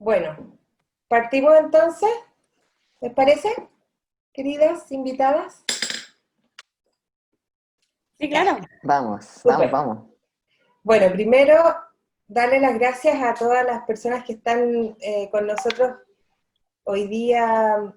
Bueno, partimos entonces, ¿les parece, queridas invitadas? Sí, Ya, claro. Vamos, vamos, súper. vamos. Bueno, primero, darle las gracias a todas las personas que están con nosotros hoy día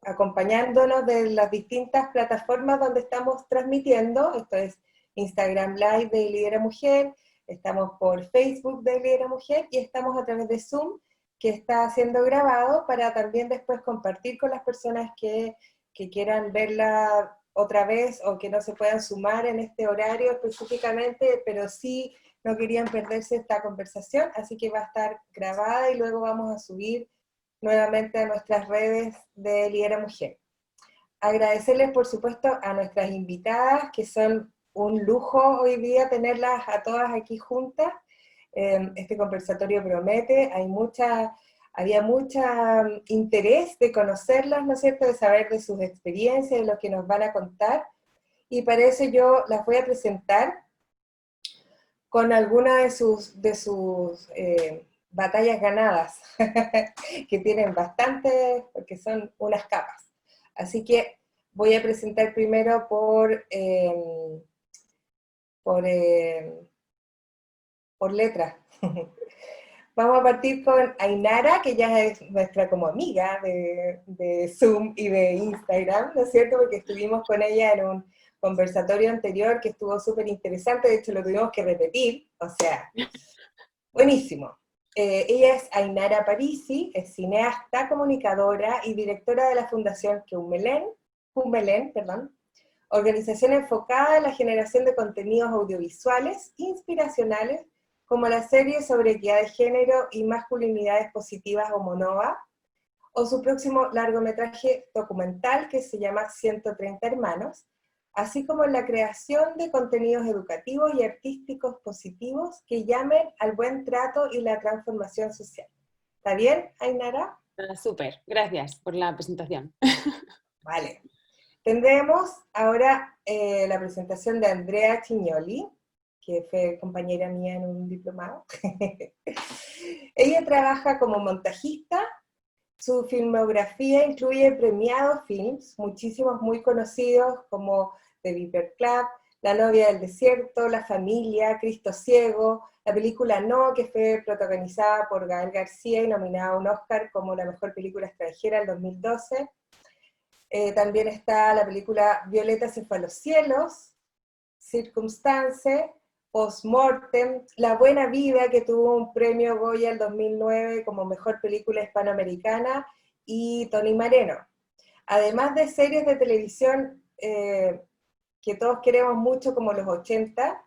acompañándonos de las distintas plataformas donde estamos transmitiendo. Esto es Instagram Live de Lidera Mujer, estamos por Facebook de Lidera Mujer y estamos a través de Zoom, que está siendo grabado para también después compartir con las personas que quieran verla otra vez o que no se puedan sumar en este horario específicamente, pero sí no querían perderse esta conversación, así que va a estar grabada y luego vamos a subir nuevamente a nuestras redes de Lidera Mujer. Agradecerles, por supuesto, a nuestras invitadas, que son un lujo hoy día tenerlas a todas aquí juntas. Este conversatorio promete, había mucho interés de conocerlas, ¿no es cierto?, de saber de sus experiencias, de lo que nos van a contar, y para eso yo las voy a presentar con alguna de sus batallas ganadas, que tienen bastante, porque son unas capas. Así que voy a presentar primero por, eh, por letras. Vamos a partir con Ainara, que ya es nuestra como amiga de Zoom y de Instagram, ¿no es cierto? Porque estuvimos con ella en un conversatorio anterior que estuvo súper interesante, de hecho lo tuvimos que repetir, o sea, buenísimo. Ella es Ainara Parisi, es cineasta, comunicadora y directora de la Fundación Cumelén, perdón, organización enfocada en la generación de contenidos audiovisuales inspiracionales, como la serie sobre equidad de género y masculinidades positivas o Monova, o su próximo largometraje documental que se llama 130 Hermanos, así como en la creación de contenidos educativos y artísticos positivos que llamen al buen trato y la transformación social. ¿Está bien, Ainara? Súper, gracias por la presentación. Vale. Tendremos ahora la presentación de Andrea Chignoli, que fue compañera mía en un diplomado. Ella trabaja como montajista. Su filmografía incluye premiados films, muchísimos muy conocidos como The Viper Club, La novia del desierto, La familia, Cristo ciego, la película No, que fue protagonizada por Gael García y nominada a un Oscar como la mejor película extranjera en 2012. También está la película Violeta se fue a los cielos, Circumstance, Postmortem, La buena vida, que tuvo un premio Goya el 2009 como mejor película hispanoamericana, y Tony Mareno. Además de series de televisión que todos queremos mucho, como Los 80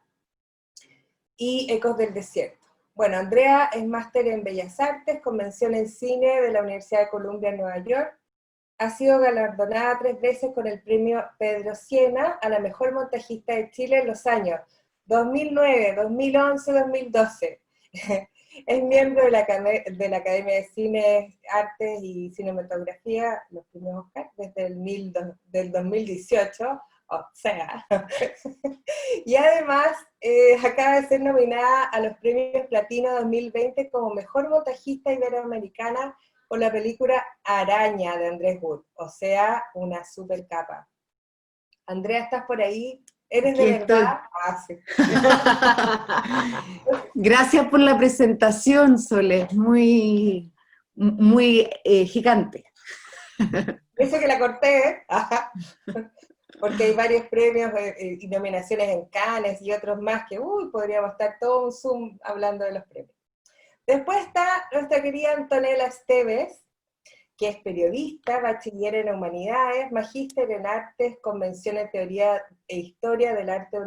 y Ecos del Desierto. Bueno, Andrea es máster en Bellas Artes, con mención en cine de la Universidad de Columbia en Nueva York. Ha sido galardonada 3 veces con el premio Pedro Siena a la mejor montajista de Chile en los años 2009, 2011, 2012. Es miembro de la Academia de Cine, Artes y Cinematografía, los premios Oscar, desde del 2018, o sea. Y además acaba de ser nominada a los premios Platino 2020 como mejor montajista iberoamericana por la película Araña de Andrés Wood, o sea, una super capa. Andrea, ¿estás por ahí? ¿Eres de Aquí verdad? estoy. Ah, sí. Gracias por la presentación, Sole, muy gigante. Eso que la corté, ¿eh? Porque hay varios premios y nominaciones en Cannes y otros más que, podríamos estar todo un Zoom hablando de los premios. Después está nuestra querida Antonella Esteves, que es periodista, bachiller en humanidades, magíster en artes, convención en teoría e historia del arte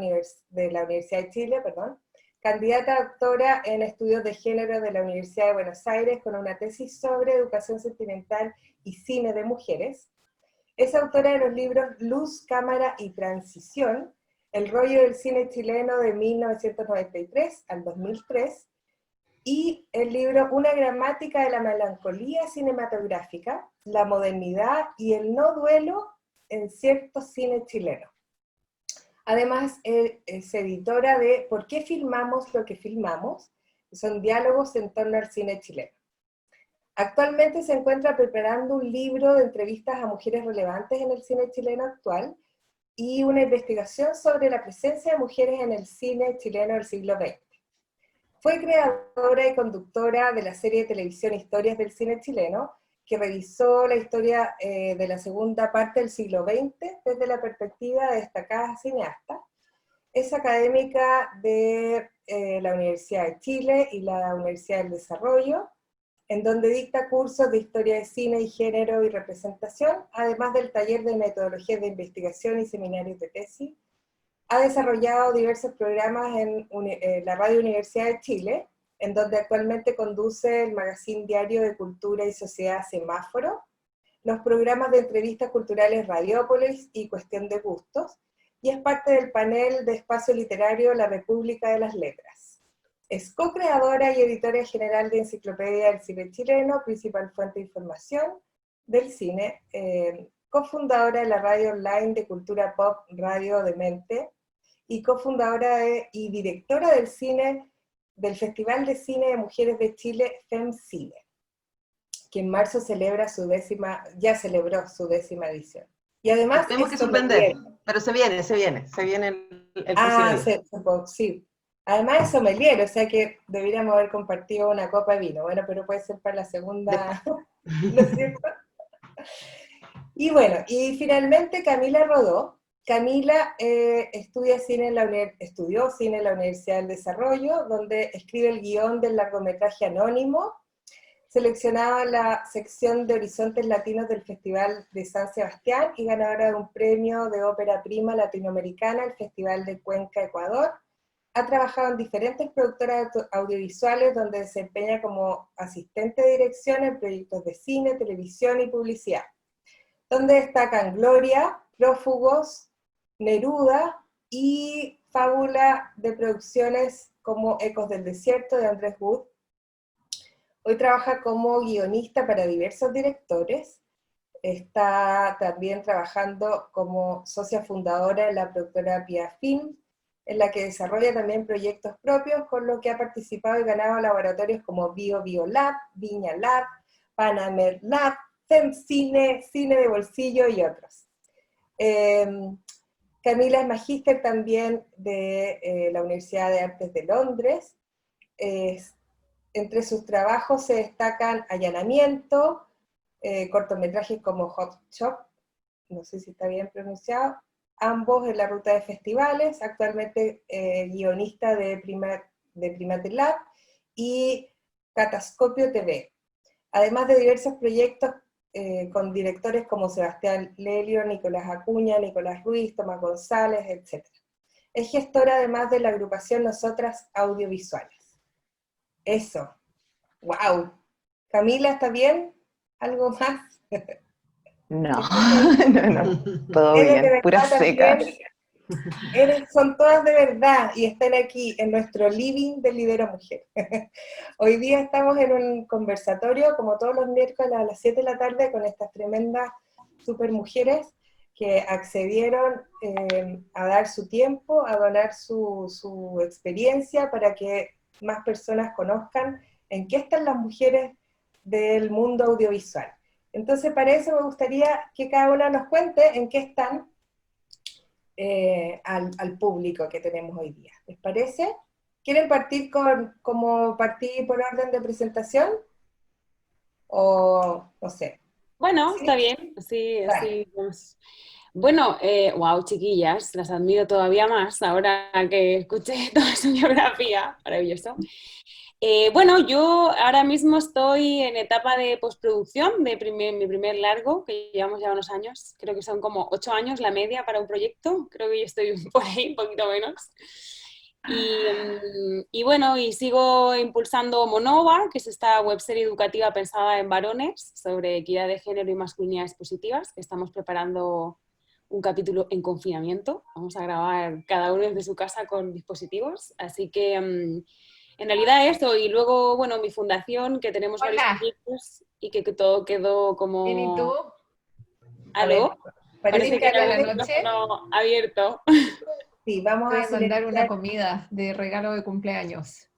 de la Universidad de Chile, perdón, candidata a doctora en estudios de género de la Universidad de Buenos Aires con una tesis sobre educación sentimental y cine de mujeres. Es autora de los libros Luz, Cámara y Transición, El rollo del cine chileno de 1993 al 2003, y el libro Una gramática de la melancolía cinematográfica, la modernidad y el no duelo en cierto cine chileno. Además, es editora de ¿Por qué filmamos lo que filmamos?, que son diálogos en torno al cine chileno. Actualmente se encuentra preparando un libro de entrevistas a mujeres relevantes en el cine chileno actual y una investigación sobre la presencia de mujeres en el cine chileno del siglo XX. Fue creadora y conductora de la serie de televisión Historias del cine chileno, que revisó la historia de la segunda parte del siglo XX desde la perspectiva de destacadas cineastas. Es académica de la Universidad de Chile y la Universidad del Desarrollo, en donde dicta cursos de historia de cine y género y representación, además del taller de metodologías de investigación y seminarios de tesis. Ha desarrollado diversos programas en la Radio Universidad de Chile, en donde actualmente conduce el magazine diario de Cultura y Sociedad Semáforo, los programas de entrevistas culturales Radiópolis y Cuestión de Gustos, y es parte del panel de espacio literario La República de las Letras. Es co-creadora y editora general de Enciclopedia del Cine Chileno, principal fuente de información del cine, cofundadora de la radio online de cultura pop Radio Demente, y cofundadora y directora del cine del Festival de Cine de Mujeres de Chile, FemCine, que en marzo ya celebró su 10ª edición. Y además Tenemos que suspender, pero se viene el próximo. Sí. Además es sommelier, o sea que deberíamos haber compartido una copa de vino, bueno, pero puede ser para la segunda, ¿no es cierto? Y bueno, y finalmente Camila Rodó. Camila estudió cine en la Universidad del Desarrollo, donde escribe el guión del largometraje Anónimo, seleccionada en la sección de Horizontes Latinos del Festival de San Sebastián y ganadora de un premio de ópera prima latinoamericana el Festival de Cuenca, Ecuador. Ha trabajado en diferentes productoras audiovisuales donde desempeña como asistente de dirección en proyectos de cine, televisión y publicidad, donde destacan Gloria, Prófugos, Neruda y Fábula de producciones como Ecos del Desierto de Andrés Wood. Hoy trabaja como guionista para diversos directores. Está también trabajando como socia fundadora en la productora Pia Film, en la que desarrolla también proyectos propios, con lo que ha participado y ganado laboratorios como Bio Bio Lab, Viña Lab, Panamer Lab, FemCine, Cine de Bolsillo y otros. Camila es magíster también de la Universidad de Artes de Londres. Entre sus trabajos se destacan Allanamiento, cortometrajes como Hot Shop, no sé si está bien pronunciado, ambos en la ruta de festivales, actualmente guionista de Primate Lab y Catascopio TV, además de diversos proyectos con directores como Sebastián Lelio, Nicolás Acuña, Nicolás Ruiz, Tomás González, etc. Es gestora además de la agrupación Nosotras Audiovisuales. Eso. ¡Wow! Camila, ¿está bien? ¿Algo más? No, todo bien, puras secas. Son todas de verdad y están aquí en nuestro living de Lidero Mujer. Hoy día estamos en un conversatorio, como todos los miércoles a las 7 de la tarde, con estas tremendas super mujeres que accedieron a dar su tiempo, a donar su experiencia para que más personas conozcan en qué están las mujeres del mundo audiovisual. Entonces, para eso me gustaría que cada una nos cuente en qué están al público que tenemos hoy día. ¿Les parece? ¿Quieren partir como partir por orden de presentación? O no sé. Bueno, ¿Sí? está bien. Sí, Vale. pues. Bueno, wow, chiquillas, las admiro todavía más ahora que escuché toda su biografía, maravilloso. Bueno, yo ahora mismo estoy en etapa de postproducción de mi primer largo, que llevamos ya unos años, creo que son como 8 años la media para un proyecto, creo que yo estoy por ahí, un poquito menos. Y bueno, y sigo impulsando Monova, que es esta webserie educativa pensada en varones sobre equidad de género y masculinidades positivas, que estamos preparando un capítulo en confinamiento. Vamos a grabar cada uno desde su casa con dispositivos, así que en realidad esto, y luego, bueno, mi fundación, que tenemos varios proyectos y que todo quedó como... Bien, ¿y tú? ¿Aló? Parece que Ahorita era en el la noche micrófono abierto. Sí, vamos voy a a mandar una celebrar. comida de regalo de cumpleaños.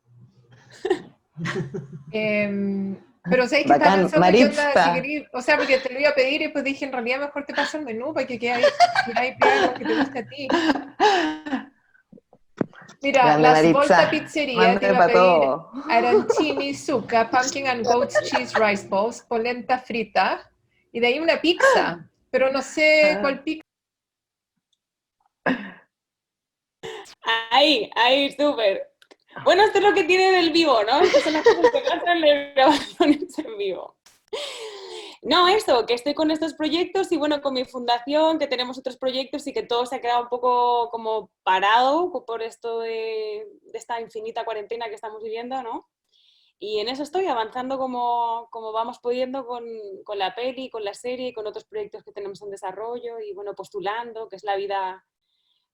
Pero sabéis que estaba Bacán, pensando que onda, si Maritza. querí, o sea, porque te lo iba a pedir y después dije, en realidad mejor te paso el menú para que quede algo que te guste a ti. Mira, Grande Las Volta Maritza, Pizzeria te mande iba a para pedir todo. arancini, zucca, pumpkin and goat's cheese rice balls, polenta frita, y de ahí una pizza, pero no sé cuál pizza. Ahí, súper. Bueno, esto es lo que tiene del vivo, ¿no? Estas son las cosas que pasan en grabaciones en vivo. No, eso, que estoy con estos proyectos y bueno, con mi fundación, que tenemos otros proyectos y que todo se ha quedado un poco como parado por esto de esta infinita cuarentena que estamos viviendo, ¿no? Y en eso estoy avanzando como vamos pudiendo con la peli, con la serie, con otros proyectos que tenemos en desarrollo y bueno, postulando, que es la vida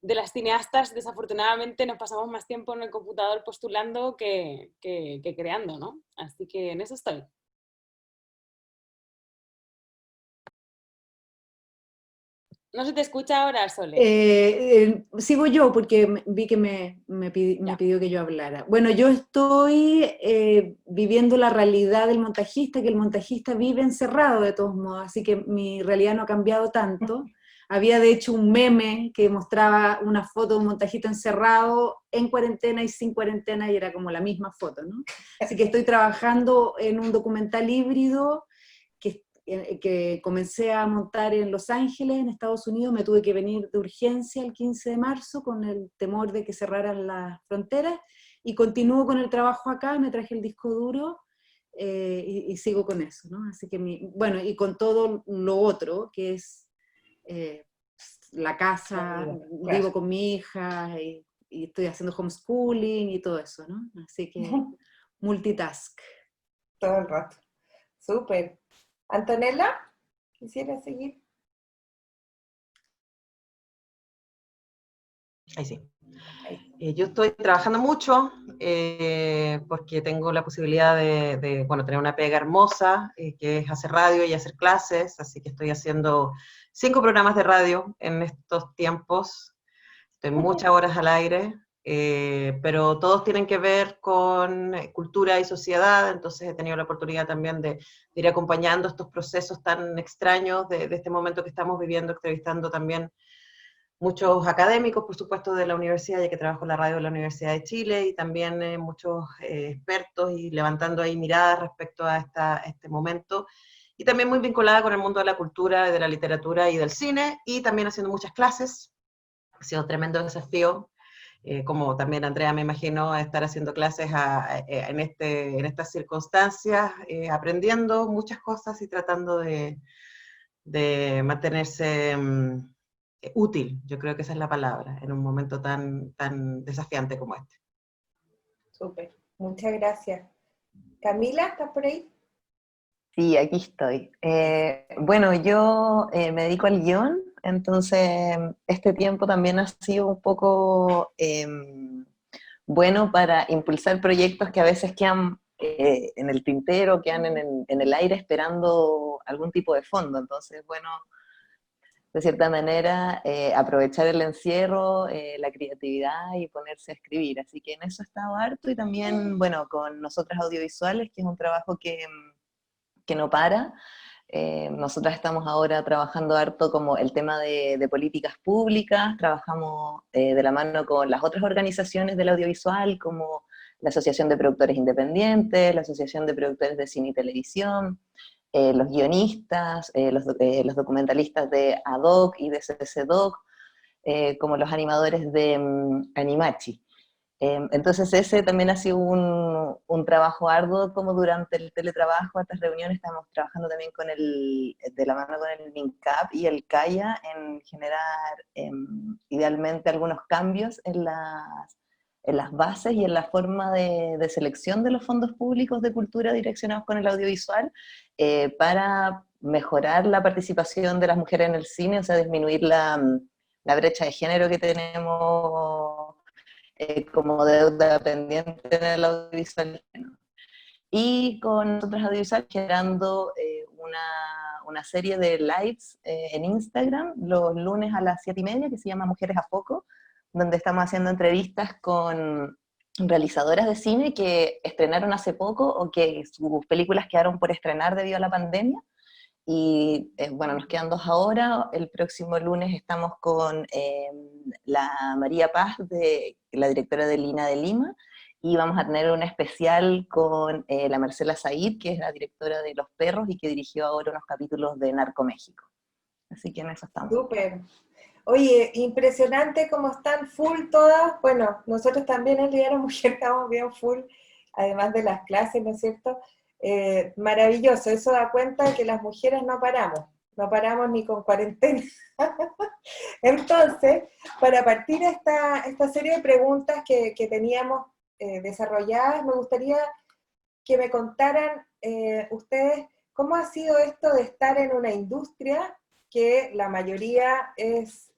de las cineastas. Desafortunadamente nos pasamos más tiempo en el computador postulando que creando, ¿no? Así que en eso estoy. No se te escucha ahora, Sole. Sigo yo porque vi que me pidió que yo hablara. Bueno, yo estoy viviendo la realidad del montajista, que el montajista vive encerrado de todos modos, así que mi realidad no ha cambiado tanto. Había de hecho un meme que mostraba una foto de un montajista encerrado en cuarentena y sin cuarentena y era como la misma foto, ¿no? Así que estoy trabajando en un documental híbrido que comencé a montar en Los Ángeles, en Estados Unidos. Me tuve que venir de urgencia el 15 de marzo con el temor de que cerraran las fronteras y continúo con el trabajo acá, me traje el disco duro y sigo con eso, ¿no? Así que, bueno, y con todo lo otro, que es la casa, vivo con mi hija y estoy haciendo homeschooling y todo eso, ¿no? Así que multitask. Todo el rato. Súper. Antonella, ¿quisiera seguir? Ahí sí. Yo estoy trabajando mucho porque tengo la posibilidad de bueno, tener una pega hermosa, que es hacer radio y hacer clases, así que estoy haciendo 5 programas de radio en estos tiempos. Estoy muchas horas al aire, pero todos tienen que ver con cultura y sociedad, entonces he tenido la oportunidad también de ir acompañando estos procesos tan extraños de este momento que estamos viviendo, entrevistando también muchos académicos, por supuesto, de la universidad, ya que trabajo en la radio de la Universidad de Chile, y también muchos expertos y levantando ahí miradas respecto a este momento, y también muy vinculada con el mundo de la cultura, de la literatura y del cine, y también haciendo muchas clases. Ha sido un tremendo desafío, como también Andrea me imagino, estar haciendo clases en estas circunstancias, aprendiendo muchas cosas y tratando de mantenerse útil, yo creo que esa es la palabra, en un momento tan desafiante como este. Súper, muchas gracias. Camila, ¿estás por ahí? Sí, aquí estoy. Bueno, yo me dedico al guión, entonces este tiempo también ha sido un poco bueno para impulsar proyectos que a veces quedan en el tintero, quedan en el aire esperando algún tipo de fondo. Entonces, bueno, de cierta manera, aprovechar el encierro, la creatividad y ponerse a escribir. Así que en eso he estado harto y también, bueno, con Nosotras Audiovisuales, que es un trabajo que no para. Nosotras estamos ahora trabajando harto como el tema de políticas públicas, trabajamos de la mano con las otras organizaciones del audiovisual, como la Asociación de Productores Independientes, la Asociación de Productores de Cine y Televisión, los guionistas, los documentalistas de ADOC y de CCDOC, como los animadores de Animachi. Entonces ese también ha sido un trabajo arduo, como durante el teletrabajo, estas reuniones estamos trabajando también de la mano con el MINCAP y el CAIA en generar idealmente algunos cambios en las bases y en la forma de selección de los fondos públicos de cultura direccionados con el audiovisual para mejorar la participación de las mujeres en el cine, o sea, disminuir la brecha de género que tenemos como deuda pendiente en el audiovisual. Y con Nosotras Audiovisual generando una serie de lives en Instagram los lunes a las 7:30, que se llama Mujeres a Foco, donde estamos haciendo entrevistas con realizadoras de cine que estrenaron hace poco o que sus películas quedaron por estrenar debido a la pandemia. Y bueno, nos quedan 2 ahora. El próximo lunes estamos con la María Paz, la directora de Lina de Lima, y vamos a tener un especial con la Marcela Said, que es la directora de Los Perros y que dirigió ahora unos capítulos de Narco México. Así que en eso estamos. Súper. Oye, impresionante cómo están full todas. Bueno, nosotros también en Liderazgo Mujer estamos bien full, además de las clases, ¿no es cierto? Maravilloso, eso da cuenta de que las mujeres no paramos ni con cuarentena. Entonces, para partir esta serie de preguntas que teníamos desarrolladas, me gustaría que me contaran ustedes cómo ha sido esto de estar en una industria que la mayoría es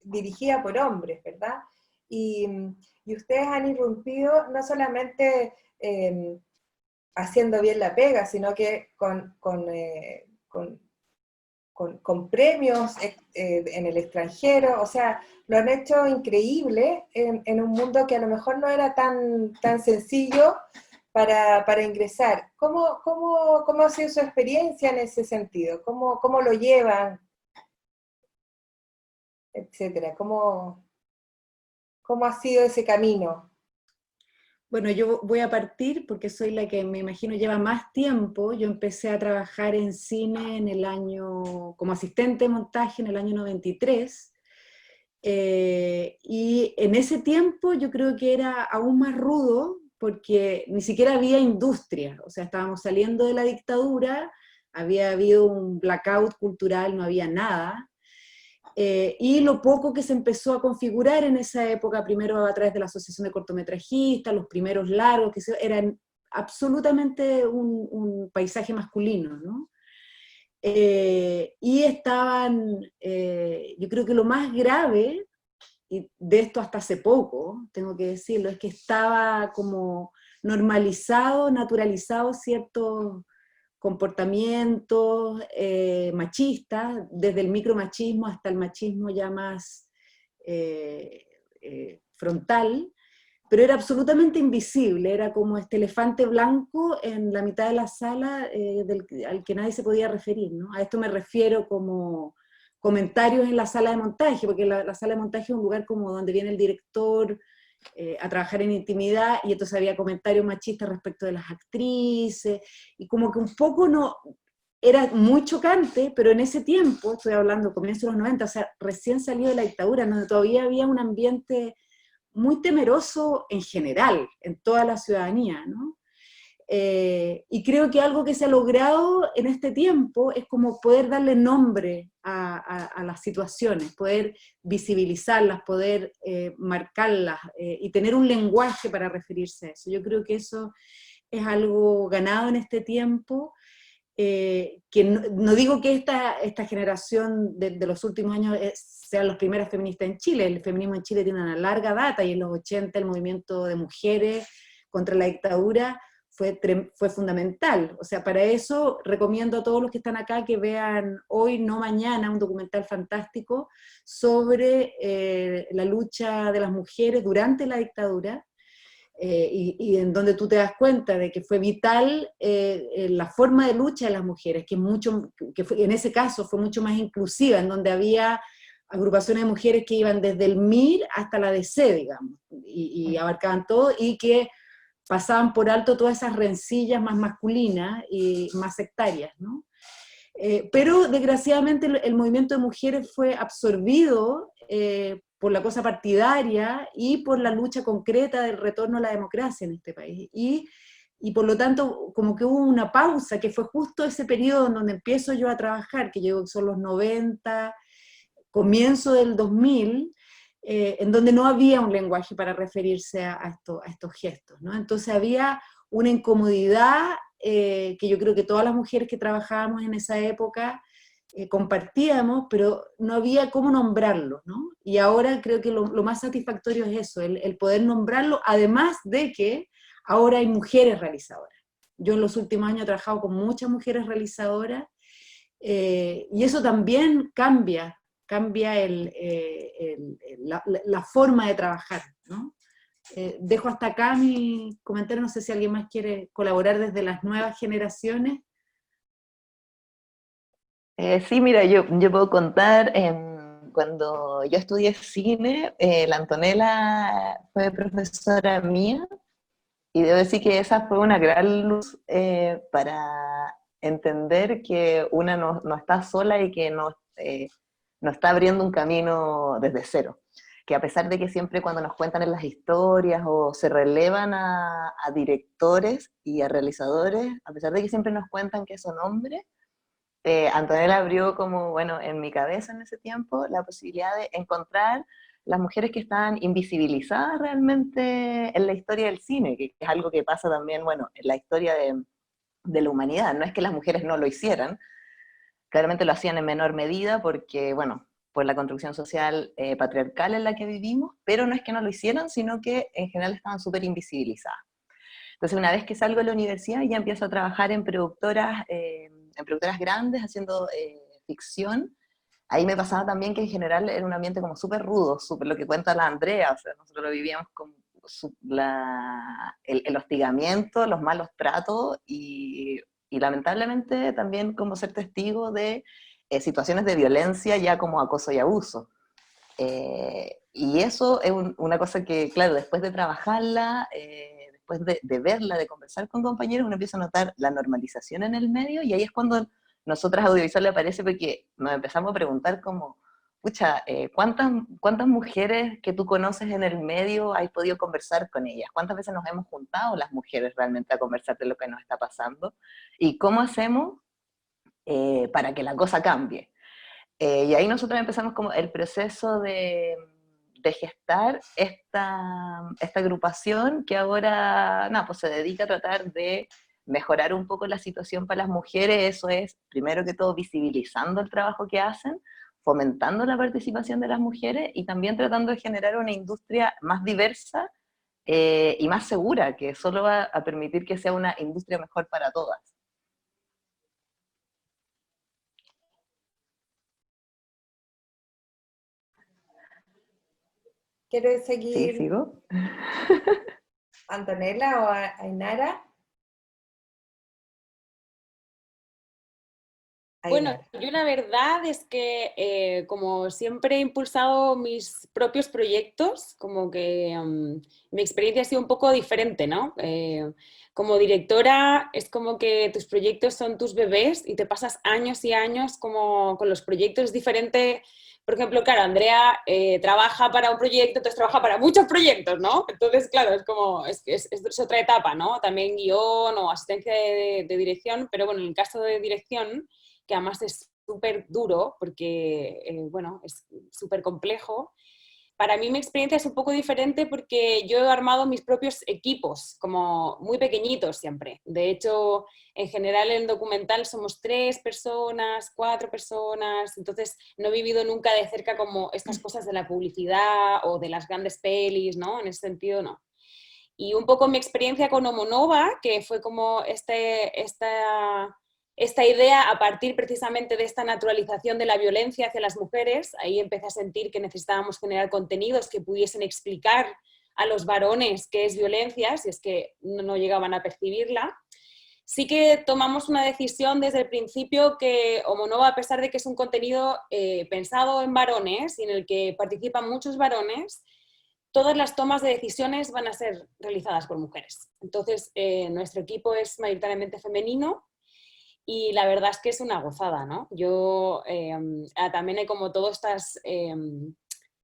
dirigida por hombres, ¿verdad? Y ustedes han irrumpido no solamente haciendo bien la pega, sino que con premios en el extranjero, o sea, lo han hecho increíble en un mundo que a lo mejor no era tan sencillo para ingresar. ¿Cómo ha sido su experiencia en ese sentido? ¿Cómo lo llevan? Etcétera. ¿Cómo ha sido ese camino? Bueno, yo voy a partir porque soy la que me imagino lleva más tiempo. Yo empecé a trabajar en cine como asistente de montaje en el año 93. Y en ese tiempo yo creo que era aún más rudo porque ni siquiera había industria. O sea, estábamos saliendo de la dictadura, había habido un blackout cultural, no había nada. Y lo poco que se empezó a configurar en esa época, primero a través de la Asociación de Cortometrajistas, los primeros largos, eran absolutamente un paisaje masculino, ¿no? Y estaban, yo creo que lo más grave, y de esto hasta hace poco, tengo que decirlo, es que estaba como normalizado, naturalizado ciertos comportamientos machistas, desde el micromachismo hasta el machismo ya más frontal, pero era absolutamente invisible, era como este elefante blanco en la mitad de la sala al que nadie se podía referir, ¿no? A esto me refiero como comentarios en la sala de montaje, porque la sala de montaje es un lugar como donde viene el director a trabajar en intimidad, y entonces había comentarios machistas respecto de las actrices, y como que un poco no, era muy chocante, pero en ese tiempo, estoy hablando comienzo de los 90, o sea, recién salido de la dictadura, donde todavía había un ambiente muy temeroso en general, en toda la ciudadanía, ¿no? Y creo que algo que se ha logrado en este tiempo es como poder darle nombre a las situaciones, poder visibilizarlas, poder marcarlas y tener un lenguaje para referirse a eso. Yo creo que eso es algo ganado en este tiempo, que no digo que esta generación de los últimos años sean las primeras feministas en Chile. El feminismo en Chile tiene una larga data, y en los 80 el movimiento de mujeres contra la dictadura fue fundamental. O sea, para eso recomiendo a todos los que están acá que vean hoy, no mañana, un documental fantástico sobre la lucha de las mujeres durante la dictadura, y en donde tú te das cuenta de que fue vital la forma de lucha de las mujeres, en ese caso fue mucho más inclusiva, en donde había agrupaciones de mujeres que iban desde el MIR hasta la DC, digamos, y abarcaban todo, y que pasaban por alto todas esas rencillas más masculinas y más sectarias, ¿no? Pero desgraciadamente el movimiento de mujeres fue absorbido por la cosa partidaria y por la lucha concreta del retorno a la democracia en este país. Y por lo tanto, como que hubo una pausa, que fue justo ese periodo en donde empiezo yo a trabajar, que yo son los 90, comienzo del 2000, en donde no había un lenguaje para referirse a estos gestos, ¿no? Entonces había una incomodidad que yo creo que todas las mujeres que trabajábamos en esa época compartíamos, pero no había cómo nombrarlo, ¿no? Y ahora creo que lo más satisfactorio es eso, el poder nombrarlo, además de que ahora hay mujeres realizadoras. Yo en los últimos años he trabajado con muchas mujeres realizadoras, y eso también cambia la forma de trabajar, ¿no? Dejo hasta acá mi comentario, no sé si alguien más quiere colaborar desde las nuevas generaciones. Sí, mira, yo puedo contar, cuando yo estudié cine, la Antonella fue profesora mía, y debo decir que esa fue una gran luz para entender que una no está sola y que no está abriendo un camino desde cero. Que a pesar de que siempre cuando nos cuentan en las historias o se relevan a directores y a realizadores, a pesar de que siempre nos cuentan que son hombres, Antonella abrió como, bueno, en mi cabeza en ese tiempo, la posibilidad de encontrar las mujeres que están invisibilizadas realmente en la historia del cine, que es algo que pasa también, bueno, en la historia de la humanidad. No es que las mujeres no lo hicieran, claramente lo hacían en menor medida porque, bueno, por la construcción social patriarcal en la que vivimos, pero no es que no lo hicieran, sino que en general estaban súper invisibilizadas. Entonces, una vez que salgo de la universidad, ya empiezo a trabajar en productoras grandes, haciendo ficción. Ahí me pasaba también que en general era un ambiente como súper rudo, súper lo que cuenta la Andrea, o sea, nosotros lo vivíamos como el hostigamiento, los malos tratos y lamentablemente también como ser testigo de situaciones de violencia ya como acoso y abuso. Y eso es una cosa que, claro, después de trabajarla, después de verla, de conversar con compañeros, uno empieza a notar la normalización en el medio, y ahí es cuando nosotras audiovisual le aparece, porque nos empezamos a preguntar como, pucha, ¿cuántas mujeres que tú conoces en el medio has podido conversar con ellas? ¿Cuántas veces nos hemos juntado las mujeres realmente a conversar de lo que nos está pasando? ¿Y cómo hacemos para que la cosa cambie? Y ahí nosotros empezamos como el proceso de gestar esta agrupación que ahora, nada, pues se dedica a tratar de mejorar un poco la situación para las mujeres. Eso es, primero que todo, visibilizando el trabajo que hacen, fomentando la participación de las mujeres y también tratando de generar una industria más diversa y más segura, que solo va a permitir que sea una industria mejor para todas. ¿Quieres ¿Sí, seguir, sigo? Antonella o Ainara? Bueno, Ainara. yo la verdad es que como siempre he impulsado mis propios proyectos, como que mi experiencia ha sido un poco diferente, ¿no? Como directora es como que tus proyectos son tus bebés y te pasas años y años como con los proyectos. Es diferente, por ejemplo, claro, Andrea trabaja para un proyecto, entonces trabaja para muchos proyectos, ¿no? Entonces, claro, es como, es otra etapa, ¿no? También guión o asistencia de dirección, pero bueno, en el caso de dirección, que además es súper duro porque, bueno, es súper complejo. Para mí mi experiencia es un poco diferente porque yo he armado mis propios equipos, como muy pequeñitos siempre. De hecho, en general en el documental somos 3 personas, 4 personas, entonces no he vivido nunca de cerca como estas cosas de la publicidad o de las grandes pelis, ¿no? En ese sentido, no. Y un poco mi experiencia con Homonova, que fue como esta idea a partir precisamente de esta naturalización de la violencia hacia las mujeres. Ahí empecé a sentir que necesitábamos generar contenidos que pudiesen explicar a los varones qué es violencia, si es que no llegaban a percibirla. Sí que tomamos una decisión desde el principio que Homonova, a pesar de que es un contenido pensado en varones y en el que participan muchos varones, todas las tomas de decisiones van a ser realizadas por mujeres. Entonces, nuestro equipo es mayoritariamente femenino y la verdad es que es una gozada, ¿no? Yo también hay como todos estos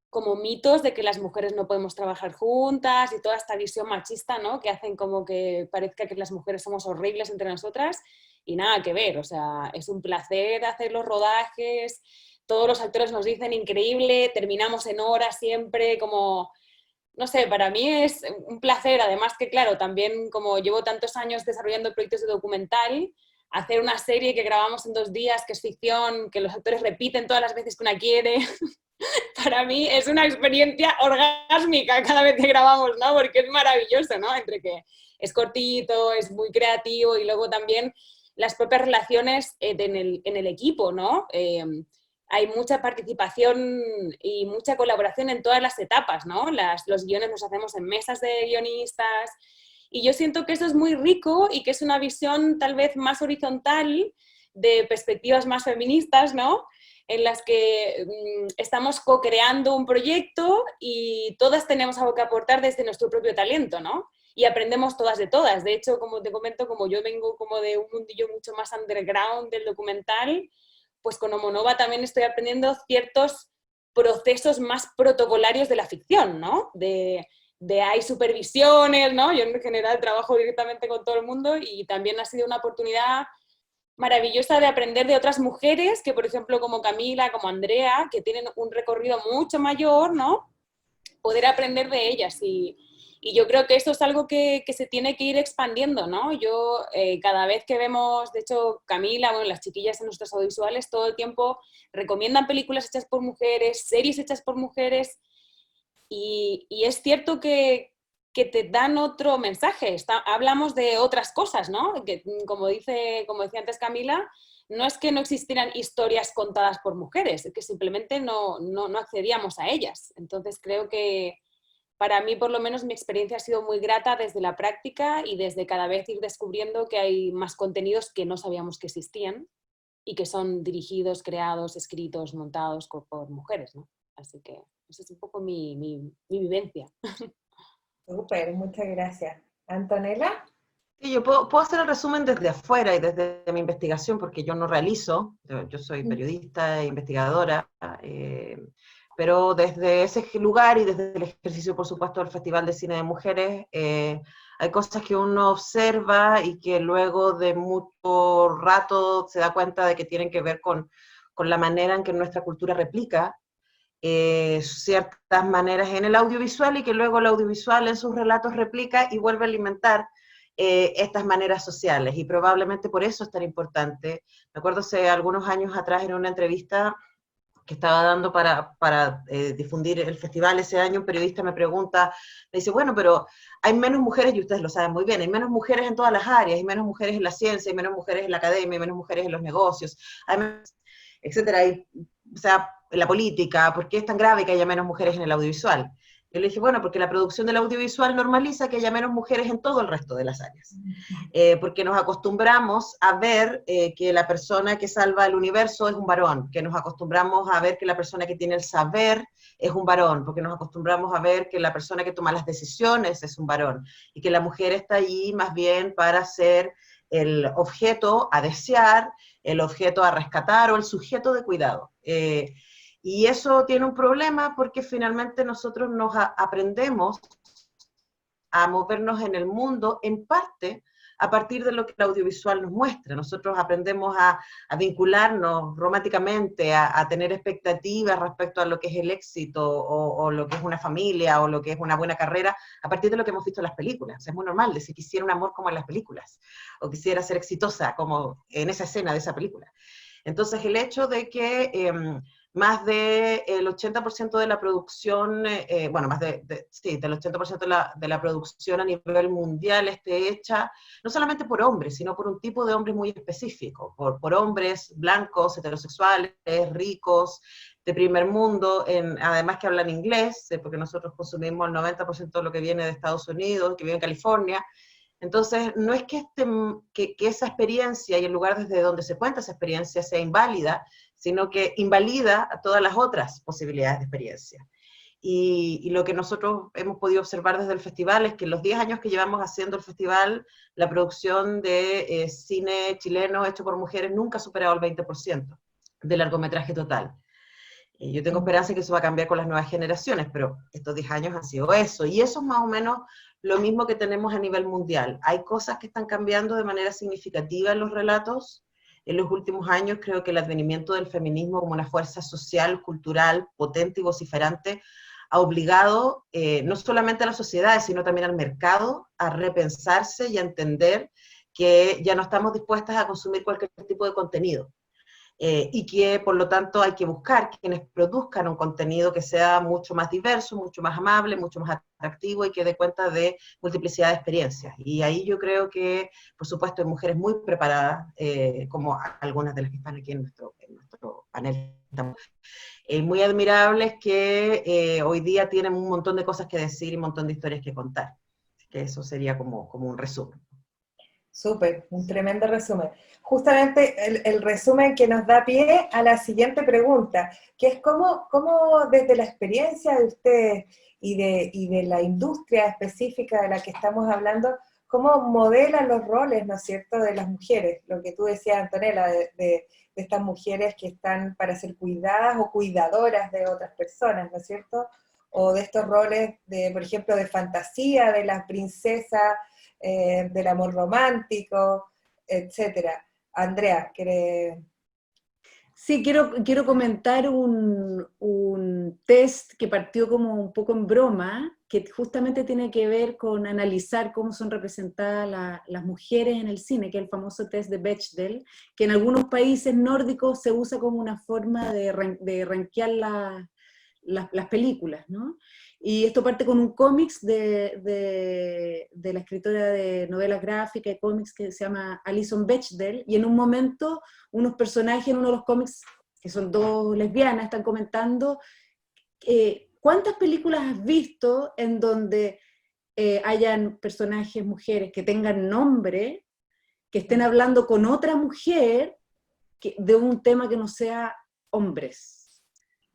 como mitos de que las mujeres no podemos trabajar juntas y toda esta visión machista, ¿no? Que hacen como que parezca que las mujeres somos horribles entre nosotras y nada que ver. O sea, es un placer hacer los rodajes, todos los actores nos dicen increíble, terminamos en hora siempre, como no sé, para mí es un placer, además que claro, también como llevo tantos años desarrollando proyectos de documental, hacer una serie que grabamos en 2 días, que es ficción, que los actores repiten todas las veces que una quiere, para mí es una experiencia orgásmica cada vez que grabamos, ¿no? Porque es maravilloso, ¿no? Entre que es cortito, es muy creativo y luego también las propias relaciones en el equipo, ¿no? hay mucha participación y mucha colaboración en todas las etapas, ¿no? Los guiones los hacemos en mesas de guionistas, y yo siento que eso es muy rico y que es una visión tal vez más horizontal de perspectivas más feministas, ¿no? En las que estamos co-creando un proyecto y todas tenemos algo que aportar desde nuestro propio talento, ¿no? Y aprendemos todas de todas. De hecho, como te comento, como yo vengo como de un mundillo mucho más underground del documental, pues con Homonova también estoy aprendiendo ciertos procesos más protocolarios de la ficción, ¿no? Hay supervisiones, ¿no? Yo en general trabajo directamente con todo el mundo y también ha sido una oportunidad maravillosa de aprender de otras mujeres que, por ejemplo, como Camila, como Andrea, que tienen un recorrido mucho mayor, ¿no? Poder aprender de ellas y yo creo que esto es algo que se tiene que ir expandiendo, ¿no? Yo cada vez que vemos, de hecho, Camila, bueno, las chiquillas en nuestros audiovisuales todo el tiempo recomiendan películas hechas por mujeres, series hechas por mujeres y es cierto que te dan otro mensaje. Hablamos de otras cosas, ¿no? Que, como decía antes Camila, no es que no existieran historias contadas por mujeres, es que simplemente no accedíamos a ellas. Entonces creo que para mí, por lo menos, mi experiencia ha sido muy grata desde la práctica y desde cada vez ir descubriendo que hay más contenidos que no sabíamos que existían y que son dirigidos, creados, escritos, montados por mujeres, ¿no? Así que esa es un poco mi vivencia. Súper, muchas gracias. ¿Antonella? Sí, yo puedo hacer el resumen desde afuera y desde mi investigación, porque yo no realizo, yo soy periodista e investigadora, pero desde ese lugar y desde el ejercicio, por supuesto, del Festival de Cine de Mujeres, hay cosas que uno observa y que luego de mucho rato se da cuenta de que tienen que ver con la manera en que nuestra cultura replica ciertas maneras en el audiovisual y que luego el audiovisual en sus relatos replica y vuelve a alimentar estas maneras sociales, y probablemente por eso es tan importante. Me acuerdo hace algunos años atrás en una entrevista que estaba dando para difundir el festival ese año, un periodista me pregunta, me dice, bueno, pero hay menos mujeres, y ustedes lo saben muy bien, hay menos mujeres en todas las áreas, hay menos mujeres en la ciencia, hay menos mujeres en la academia, hay menos mujeres en los negocios, hay menos, etcétera, o sea, en la política, ¿por qué es tan grave que haya menos mujeres en el audiovisual? Yo le dije, bueno, porque la producción del audiovisual normaliza que haya menos mujeres en todo el resto de las áreas. Porque nos acostumbramos a ver que la persona que salva el universo es un varón, que nos acostumbramos a ver que la persona que tiene el saber es un varón, porque nos acostumbramos a ver que la persona que toma las decisiones es un varón, y que la mujer está allí más bien para ser el objeto a desear, el objeto a rescatar o el sujeto de cuidado. Y eso tiene un problema porque finalmente nosotros nos aprendemos a movernos en el mundo en parte a partir de lo que el audiovisual nos muestra. Nosotros aprendemos a vincularnos románticamente, a tener expectativas respecto a lo que es el éxito o lo que es una familia o lo que es una buena carrera a partir de lo que hemos visto en las películas. Es muy normal decir quisiera un amor como en las películas o quisiera ser exitosa como en esa escena de esa película. Entonces el hecho de que más del 80% de la producción, bueno, sí, del 80% de la producción a nivel mundial esté hecha, no solamente por hombres, sino por un tipo de hombres muy específico, por hombres blancos, heterosexuales, ricos, de primer mundo, además que hablan inglés, porque nosotros consumimos el 90% de lo que viene de Estados Unidos, que vive en California. Entonces, no es que esa experiencia y el lugar desde donde se cuenta esa experiencia sea inválida, sino que invalida a todas las otras posibilidades de experiencia. Y lo que nosotros hemos podido observar desde el festival es que en los 10 años que llevamos haciendo el festival, la producción de cine chileno hecho por mujeres nunca ha superado el 20% del largometraje total. Yo tengo esperanza que eso va a cambiar con las nuevas generaciones, pero estos 10 años han sido eso. Y eso es más o menos lo mismo que tenemos a nivel mundial. Hay cosas que están cambiando de manera significativa en los relatos. En los últimos años creo que el advenimiento del feminismo como una fuerza social, cultural, potente y vociferante ha obligado no solamente a las sociedades, sino también al mercado a repensarse y a entender que ya no estamos dispuestas a consumir cualquier tipo de contenido. Y que por lo tanto hay que buscar quienes produzcan un contenido que sea mucho más diverso, mucho más amable, mucho más atractivo y que dé cuenta de multiplicidad de experiencias. Y ahí yo creo que, por supuesto, hay mujeres muy preparadas, como algunas de las que están aquí en nuestro panelistas muy admirables que hoy día tienen un montón de cosas que decir y un montón de historias que contar. Así que eso sería como un resumen. Súper, un tremendo resumen. Justamente el resumen que nos da pie a la siguiente pregunta, que es cómo desde la experiencia de ustedes y de la industria específica de la que estamos hablando, cómo modelan los roles, ¿no es cierto?, de las mujeres, lo que tú decías, Antonella, de estas mujeres que están para ser cuidadas o cuidadoras de otras personas, ¿no es cierto? O de estos roles, por ejemplo, de fantasía, de las princesas, del amor romántico, etcétera. Andrea, ¿quieres? Sí, quiero comentar un test que partió como un poco en broma, que justamente tiene que ver con analizar cómo son representadas las mujeres en el cine, que es el famoso test de Bechdel, que en algunos países nórdicos se usa como una forma de rankear las películas, ¿no? Y esto parte con un cómics de la escritora de novelas gráficas y cómics que se llama Alison Bechdel, y en un momento unos personajes en uno de los cómics, que son dos lesbianas, están comentando ¿cuántas películas has visto en donde hayan personajes mujeres que tengan nombre, que estén hablando con otra mujer de un tema que no sea hombres?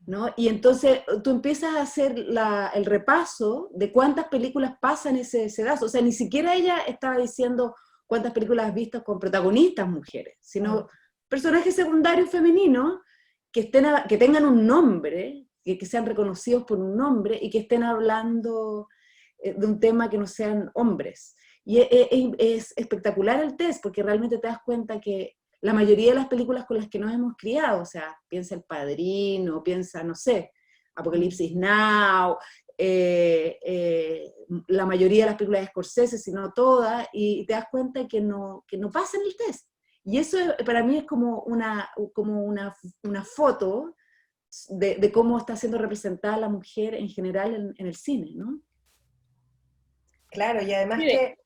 ¿No? Y entonces tú empiezas a hacer el repaso de cuántas películas pasan ese sedazo. O sea, ni siquiera ella estaba diciendo cuántas películas has visto con protagonistas mujeres, sino personajes secundarios femeninos que tengan un nombre, que sean reconocidos por un nombre y que estén hablando de un tema que no sean hombres. Y es espectacular el test, porque realmente te das cuenta que la mayoría de las películas con las que nos hemos criado, o sea, piensa El Padrino, piensa, no sé, Apocalipsis Now, la mayoría de las películas de Scorsese, si no todas, y te das cuenta que no pasan el test. Y eso para mí es como una foto de cómo está siendo representada la mujer en general en el cine, ¿no? Claro, y además Sí, que...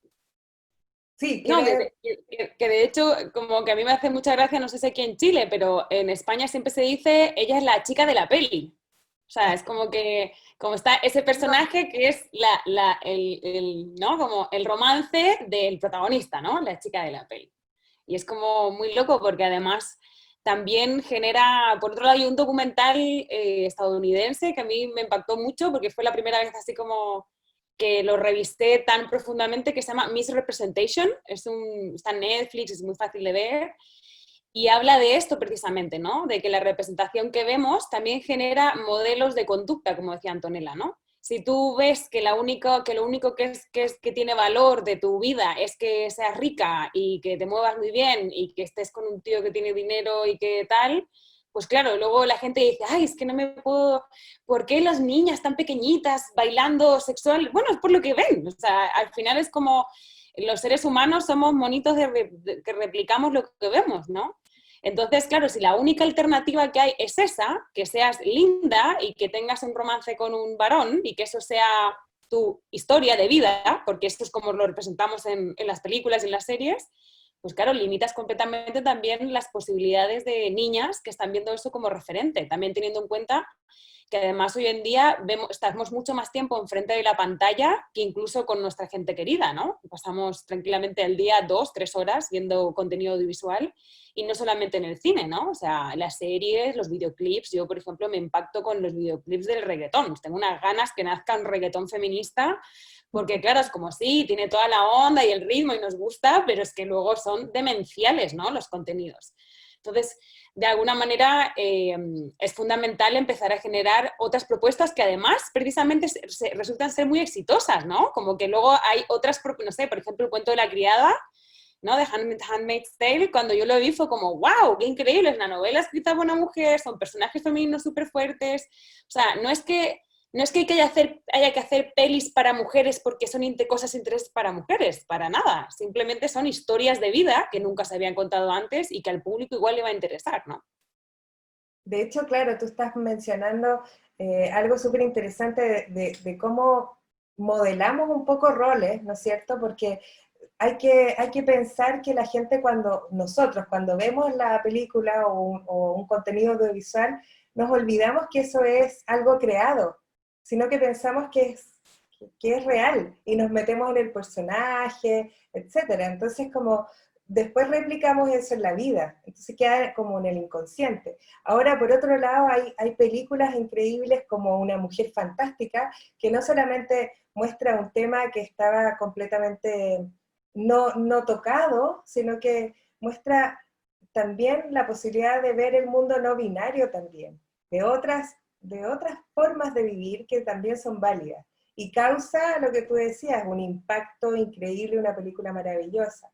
Sí, no, ¿quieres? que de hecho, como que a mí me hace mucha gracia, no sé si aquí en Chile, pero en España siempre se dice, ella es la chica de la peli. O sea, es como que, como está ese personaje que es ¿no? Como el romance del protagonista, ¿no? La chica de la peli. Y es como muy loco porque además también genera, por otro lado hay un documental estadounidense que a mí me impactó mucho porque fue la primera vez así como que lo revisé tan profundamente, que se llama Misrepresentation, está en Netflix, es muy fácil de ver, y habla de esto precisamente, ¿no? De que la representación que vemos también genera modelos de conducta, como decía Antonella, ¿no? Si tú ves que lo único que tiene valor de tu vida es que seas rica y que te muevas muy bien y que estés con un tío que tiene dinero y que tal, pues claro, luego la gente dice, ay, es que no me puedo, ¿por qué las niñas tan pequeñitas bailando sexual? Bueno, es por lo que ven, o sea, al final es como los seres humanos somos monitos que replicamos lo que vemos, ¿no? Entonces, claro, si la única alternativa que hay es esa, que seas linda y que tengas un romance con un varón y que eso sea tu historia de vida, porque esto es como lo representamos en las películas y en las series, pues claro, limitas completamente también las posibilidades de niñas que están viendo eso como referente, también teniendo en cuenta que además hoy en día estamos mucho más tiempo enfrente de la pantalla que incluso con nuestra gente querida, ¿no? Pasamos tranquilamente al día 2, 3 horas viendo contenido audiovisual y no solamente en el cine, ¿no? O sea, las series, los videoclips, yo por ejemplo me impacto con los videoclips del reggaetón, tengo unas ganas que nazca un reggaetón feminista porque claro, es como sí, tiene toda la onda y el ritmo y nos gusta, pero es que luego son demenciales, ¿no? Los contenidos. Entonces, de alguna manera es fundamental empezar a generar otras propuestas que además precisamente resultan ser muy exitosas, ¿no? Como que luego hay otras, no sé, por ejemplo, el cuento de la criada, ¿no? De Handmaid's Tale, cuando yo lo vi fue como, wow, qué increíble, es una novela escrita por una mujer, son personajes femeninos súper fuertes, o sea, no es que haya que hacer pelis para mujeres porque son cosas de interés para mujeres, para nada. Simplemente son historias de vida que nunca se habían contado antes y que al público igual le va a interesar, ¿no? De hecho, claro, tú estás mencionando algo súper interesante de cómo modelamos un poco roles, ¿no es cierto? Porque hay que pensar que la gente nosotros cuando vemos la película o un contenido audiovisual, nos olvidamos que eso es algo creado, sino que pensamos que es real y nos metemos en el personaje, etcétera. Entonces, como después replicamos eso en la vida, entonces queda como en el inconsciente. Ahora, por otro lado, hay películas increíbles como Una mujer fantástica, que no solamente muestra un tema que estaba completamente no tocado, sino que muestra también la posibilidad de ver el mundo no binario también, de otras formas de vivir que también son válidas. Y causa, lo que tú decías, un impacto increíble, una película maravillosa.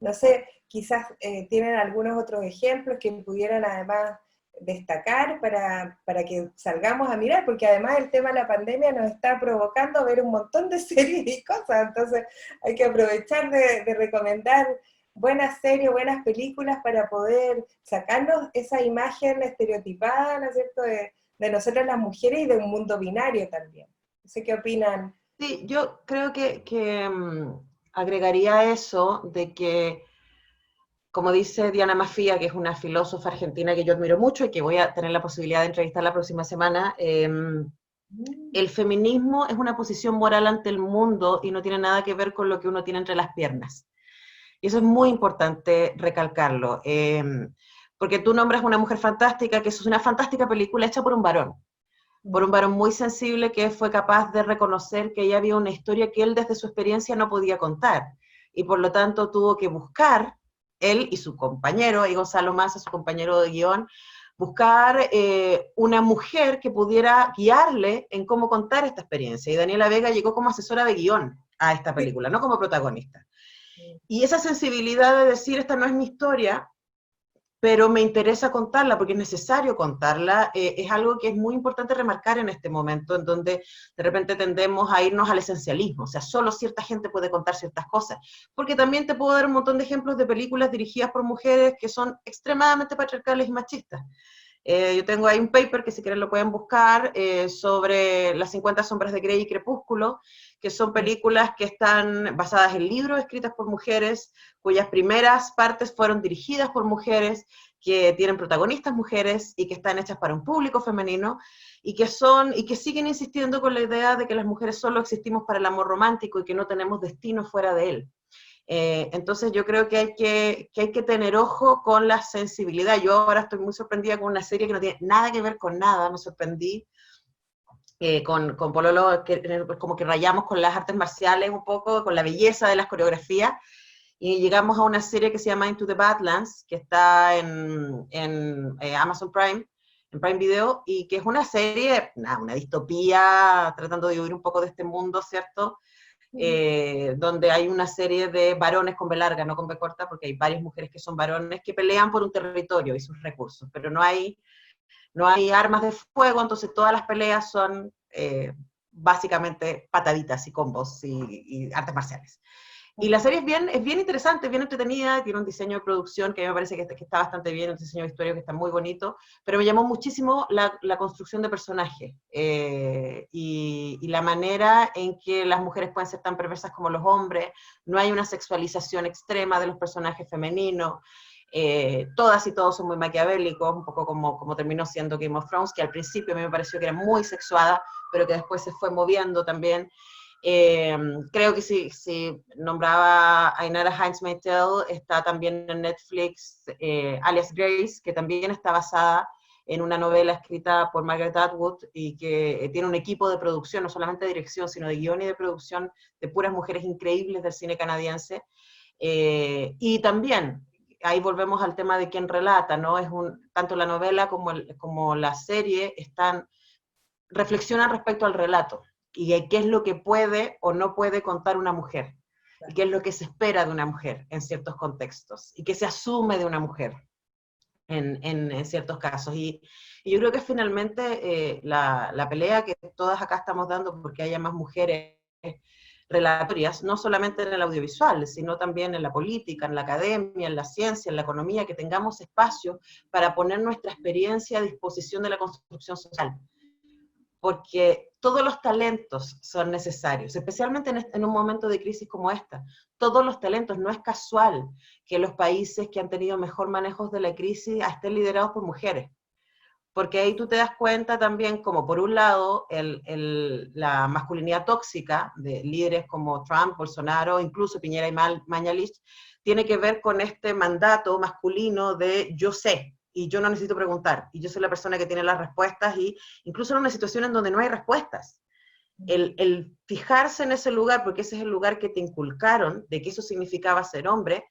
No sé, quizás tienen algunos otros ejemplos que pudieran además destacar para que salgamos a mirar, porque además el tema de la pandemia nos está provocando ver un montón de series y cosas, entonces hay que aprovechar de recomendar buenas series, buenas películas para poder sacarnos esa imagen estereotipada, ¿no es cierto?, de nosotras las mujeres y de un mundo binario también. No sé qué opinan. Sí, yo creo que agregaría eso de que, como dice Diana Mafia, que es una filósofa argentina que yo admiro mucho y que voy a tener la posibilidad de entrevistar la próxima semana, el feminismo es una posición moral ante el mundo y no tiene nada que ver con lo que uno tiene entre las piernas. Y eso es muy importante recalcarlo, porque tú nombras Una mujer fantástica, que eso es una fantástica película hecha por un varón muy sensible que fue capaz de reconocer que ella había una historia que él desde su experiencia no podía contar, y por lo tanto tuvo que buscar, él y su compañero, y Gonzalo Massa, su compañero de guión, buscar una mujer que pudiera guiarle en cómo contar esta experiencia, y Daniela Vega llegó como asesora de guión a esta película, no como protagonista. Y esa sensibilidad de decir, esta no es mi historia, pero me interesa contarla porque es necesario contarla, es algo que es muy importante remarcar en este momento, en donde de repente tendemos a irnos al esencialismo, o sea, solo cierta gente puede contar ciertas cosas, porque también te puedo dar un montón de ejemplos de películas dirigidas por mujeres que son extremadamente patriarcales y machistas. Yo tengo ahí un paper que si quieren lo pueden buscar, sobre Las 50 sombras de Grey y Crepúsculo, que son películas que están basadas en libros escritas por mujeres, cuyas primeras partes fueron dirigidas por mujeres, que tienen protagonistas mujeres y que están hechas para un público femenino, y que siguen insistiendo con la idea de que las mujeres solo existimos para el amor romántico y que no tenemos destino fuera de él. Entonces yo creo que hay que tener ojo con la sensibilidad. Yo ahora estoy muy sorprendida con una serie que no tiene nada que ver con nada, me sorprendí con Pololo, que como que rayamos con las artes marciales un poco, con la belleza de las coreografías, y llegamos a una serie que se llama Into the Badlands, que está en Amazon Prime, en Prime Video, y que es una serie, una distopía, tratando de huir un poco de este mundo, ¿cierto?, donde hay una serie de varones con B larga, no con B corta, porque hay varias mujeres que son varones que pelean por un territorio y sus recursos, pero no hay armas de fuego, entonces todas las peleas son básicamente pataditas y combos y artes marciales. Y la serie es bien interesante, bien entretenida, tiene un diseño de producción que a mí me parece que está bastante bien, un diseño de historia que está muy bonito, pero me llamó muchísimo la construcción de personajes y la manera en que las mujeres pueden ser tan perversas como los hombres, no hay una sexualización extrema de los personajes femeninos, todas y todos son muy maquiavélicos, un poco como terminó siendo Game of Thrones, que al principio a mí me pareció que era muy sexuada, pero que después se fue moviendo también. Creo que si nombraba a Ainara Hines Meitel, está también en Netflix Alias Grace, que también está basada en una novela escrita por Margaret Atwood y que tiene un equipo de producción, no solamente de dirección, sino de guión y de producción de puras mujeres increíbles del cine canadiense. Y también, ahí volvemos al tema de quién relata, ¿no? Tanto la novela como la serie reflexionan respecto al relato y qué es lo que puede o no puede contar una mujer, y qué es lo que se espera de una mujer en ciertos contextos, y qué se asume de una mujer en ciertos casos. Y yo creo que finalmente la pelea que todas acá estamos dando porque haya más mujeres relatorias, no solamente en el audiovisual, sino también en la política, en la academia, en la ciencia, en la economía, que tengamos espacio para poner nuestra experiencia a disposición de la construcción social. porque todos los talentos son necesarios, especialmente en un momento de crisis como esta. Todos los talentos, no es casual que los países que han tenido mejor manejo de la crisis estén liderados por mujeres, porque ahí tú te das cuenta también como por un lado la masculinidad tóxica de líderes como Trump, Bolsonaro, incluso Piñera y Mañalich, tiene que ver con este mandato masculino de yo sé, y yo no necesito preguntar, y yo soy la persona que tiene las respuestas, y incluso en una situación en donde no hay respuestas. El fijarse en ese lugar, porque ese es el lugar que te inculcaron, de que eso significaba ser hombre,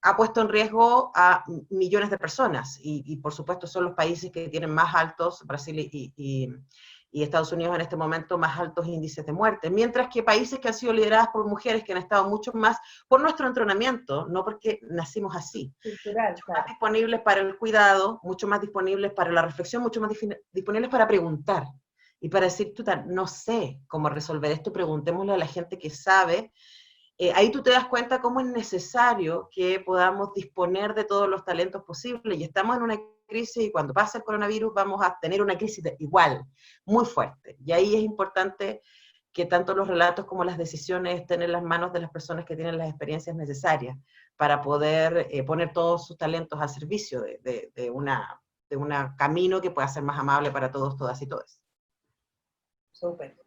ha puesto en riesgo a millones de personas, y por supuesto son los países que tienen más altos, Brasil y Estados Unidos en este momento, más altos índices de muerte, mientras que países que han sido lideradas por mujeres que han estado mucho más por nuestro entrenamiento, no porque nacimos así, cultural, mucho claro. más disponibles para el cuidado, mucho más disponibles para la reflexión, mucho más disponibles para preguntar, y para decir, no sé cómo resolver esto, preguntémosle a la gente que sabe. Ahí tú te das cuenta cómo es necesario que podamos disponer de todos los talentos posibles, y estamos en una crisis, y cuando pase el coronavirus vamos a tener una crisis igual, muy fuerte, y ahí es importante que tanto los relatos como las decisiones estén en las manos de las personas que tienen las experiencias necesarias para poder poner todos sus talentos al servicio de un camino que pueda ser más amable para todos, todas y todos. Súper.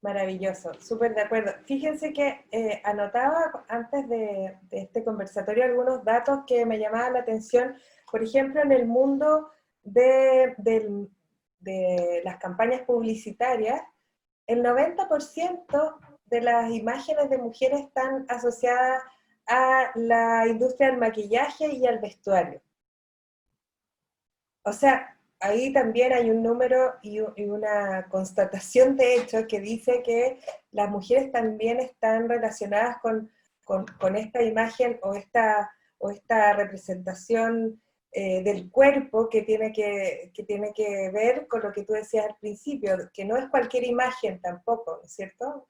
Maravilloso, súper de acuerdo. Fíjense que anotaba antes de este conversatorio algunos datos que me llamaban la atención. Por ejemplo, en el mundo de las campañas publicitarias, el 90% de las imágenes de mujeres están asociadas a la industria del maquillaje y al vestuario. O sea, ahí también hay un número y una constatación de hecho que dice que las mujeres también están relacionadas con esta imagen o esta representación del cuerpo que tiene que ver con lo que tú decías al principio, que no es cualquier imagen tampoco, ¿no es cierto?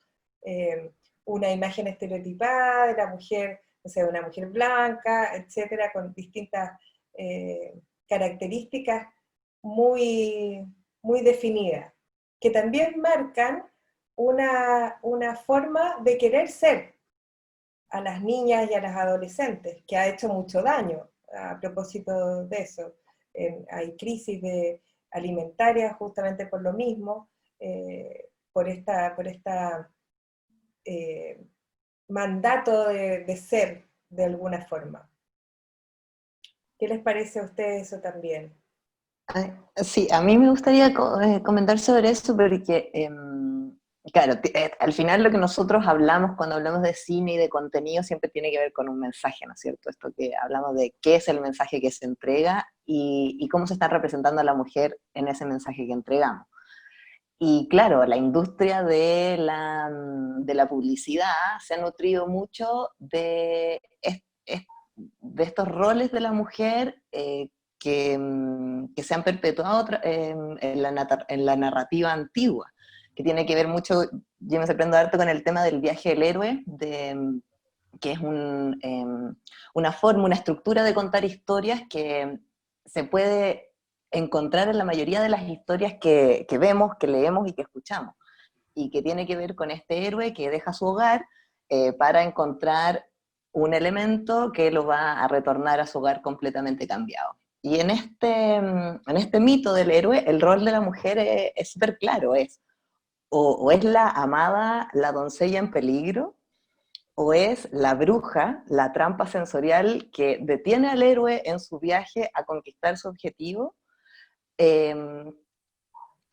Una imagen estereotipada de la mujer, o sea, una mujer blanca, etcétera, con distintas características muy, muy definidas, que también marcan una forma de querer ser a las niñas y a las adolescentes, que ha hecho mucho daño a propósito de eso. Hay crisis alimentarias justamente por lo mismo, por esta mandato de ser de alguna forma. ¿Qué les parece a ustedes eso también? Sí, a mí me gustaría comentar sobre eso porque, claro, al final lo que nosotros hablamos cuando hablamos de cine y de contenido siempre tiene que ver con un mensaje, ¿no es cierto? Esto que hablamos de qué es el mensaje que se entrega y cómo se está representando a la mujer en ese mensaje que entregamos. Y claro, la industria de la publicidad se ha nutrido mucho de estos roles de la mujer que se han perpetuado en la narrativa antigua, que tiene que ver mucho, yo me sorprendo harto con el tema del viaje del héroe, que es una forma, una estructura de contar historias que se puede encontrar en la mayoría de las historias que vemos, que leemos y que escuchamos, y que tiene que ver con este héroe que deja su hogar para encontrar un elemento que lo va a retornar a su hogar completamente cambiado. Y en este mito del héroe, el rol de la mujer es súper claro, o es la amada, la doncella en peligro, o es la bruja, la trampa sensorial que detiene al héroe en su viaje a conquistar su objetivo,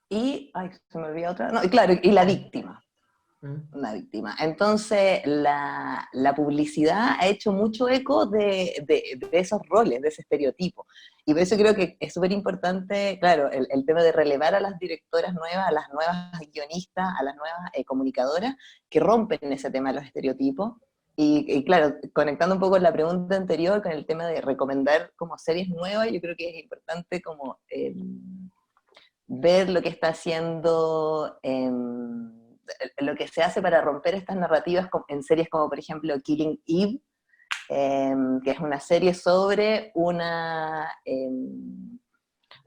y, ay, se me olvidó otra, no, y claro, y la víctima. Una víctima. Entonces, la publicidad ha hecho mucho eco de esos roles, de ese estereotipo. Y por eso creo que es súper importante, claro, el tema de relevar a las directoras nuevas, a las nuevas guionistas, a las nuevas comunicadoras, que rompen ese tema de los estereotipos. Y claro, conectando un poco la pregunta anterior con el tema de recomendar como series nuevas, yo creo que es importante como ver lo que está haciendo lo que se hace para romper estas narrativas en series como por ejemplo Killing Eve, que es una serie sobre una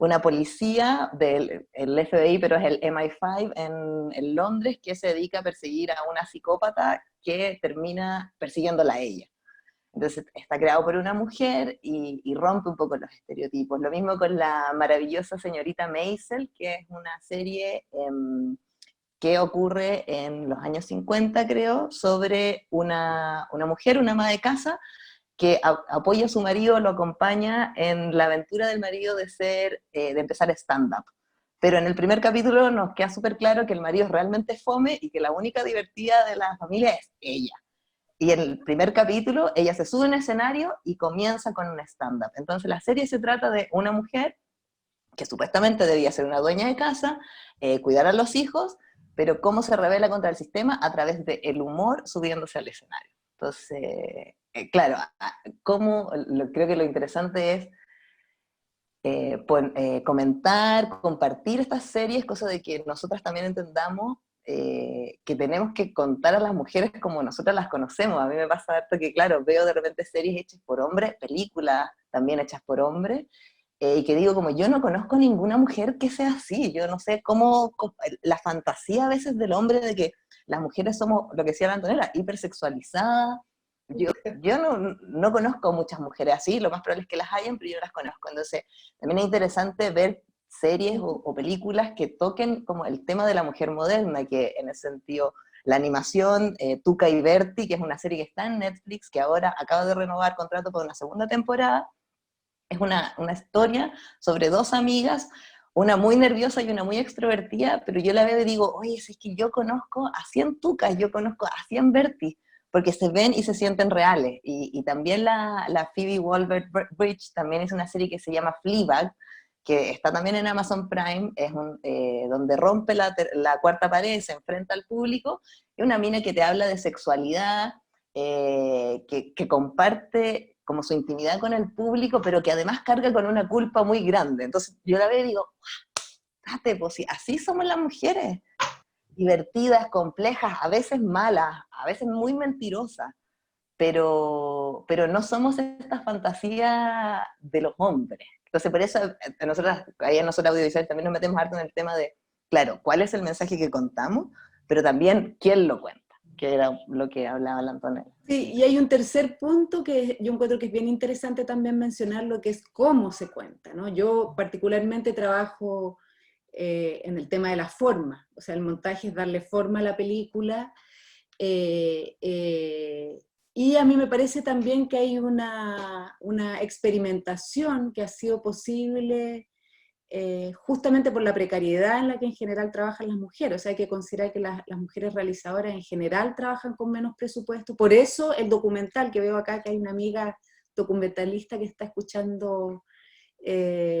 una policía del el FBI, pero es el MI5 en Londres, que se dedica a perseguir a una psicópata que termina persiguiéndola a ella. Entonces está creado por una mujer y rompe un poco los estereotipos. Lo mismo con la maravillosa señorita Maisel, que es una serie que ocurre en los años 50, creo, sobre una mujer, una ama de casa, que apoya a su marido, lo acompaña en la aventura del marido de empezar stand-up. Pero en el primer capítulo nos queda súper claro que el marido es realmente fome y que la única divertida de la familia es ella. Y en el primer capítulo ella se sube a un escenario y comienza con un stand-up. Entonces la serie se trata de una mujer que supuestamente debía ser una dueña de casa, cuidar a los hijos, pero cómo se rebela contra el sistema a través del humor subiéndose al escenario. Entonces, claro, creo que lo interesante es comentar, compartir estas series, cosa de que nosotras también entendamos que tenemos que contar a las mujeres como nosotras las conocemos. A mí me pasa harto que, claro, veo de repente series hechas por hombres, películas también hechas por hombres, y que digo, como yo no conozco ninguna mujer que sea así, yo no sé cómo la fantasía a veces del hombre de que las mujeres somos, lo que decía la Antonella, hipersexualizadas. Yo no conozco muchas mujeres así, lo más probable es que las hayan, pero yo no las conozco. Entonces, también es interesante ver series o películas que toquen como el tema de la mujer moderna, que en ese sentido, la animación, Tuca y Berti, que es una serie que está en Netflix, que ahora acaba de renovar contrato para una segunda temporada, es una historia sobre dos amigas, una muy nerviosa y una muy extrovertida, pero yo la veo y digo, oye, es que yo conozco a 100 Tucas, yo conozco a 100 Berti, porque se ven y se sienten reales. Y también la Phoebe Waller-Bridge también es una serie que se llama Fleabag, que está también en Amazon Prime, es donde rompe la cuarta pared, se enfrenta al público, es una mina que te habla de sexualidad, que comparte como su intimidad con el público, pero que además carga con una culpa muy grande. Entonces yo la veo y digo, date, pues si así somos las mujeres, divertidas, complejas, a veces malas, a veces muy mentirosas, pero no somos esta fantasía de los hombres. Entonces por eso ahí en nosotros audiovisuales también nos metemos harto en el tema de, claro, cuál es el mensaje que contamos, pero también quién lo cuenta, que era lo que hablaba la Antonella. Sí, y hay un tercer punto que yo encuentro que es bien interesante también mencionar, lo que es cómo se cuenta, ¿no? Yo particularmente trabajo en el tema de la forma, o sea, el montaje es darle forma a la película, y a mí me parece también que hay una experimentación que ha sido posible justamente por la precariedad en la que en general trabajan las mujeres. O sea, hay que considerar que las mujeres realizadoras en general trabajan con menos presupuesto. Por eso el documental que veo acá, que hay una amiga documentalista que está escuchando el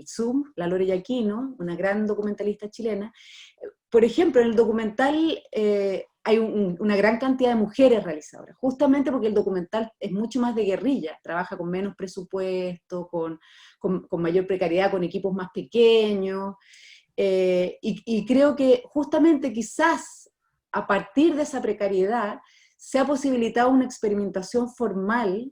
Zoom, la Lore Yaquino, una gran documentalista chilena. Por ejemplo, en el documental hay una gran cantidad de mujeres realizadoras, justamente porque el documental es mucho más de guerrilla, trabaja con menos presupuesto, con mayor precariedad, con equipos más pequeños, y creo que justamente quizás a partir de esa precariedad se ha posibilitado una experimentación formal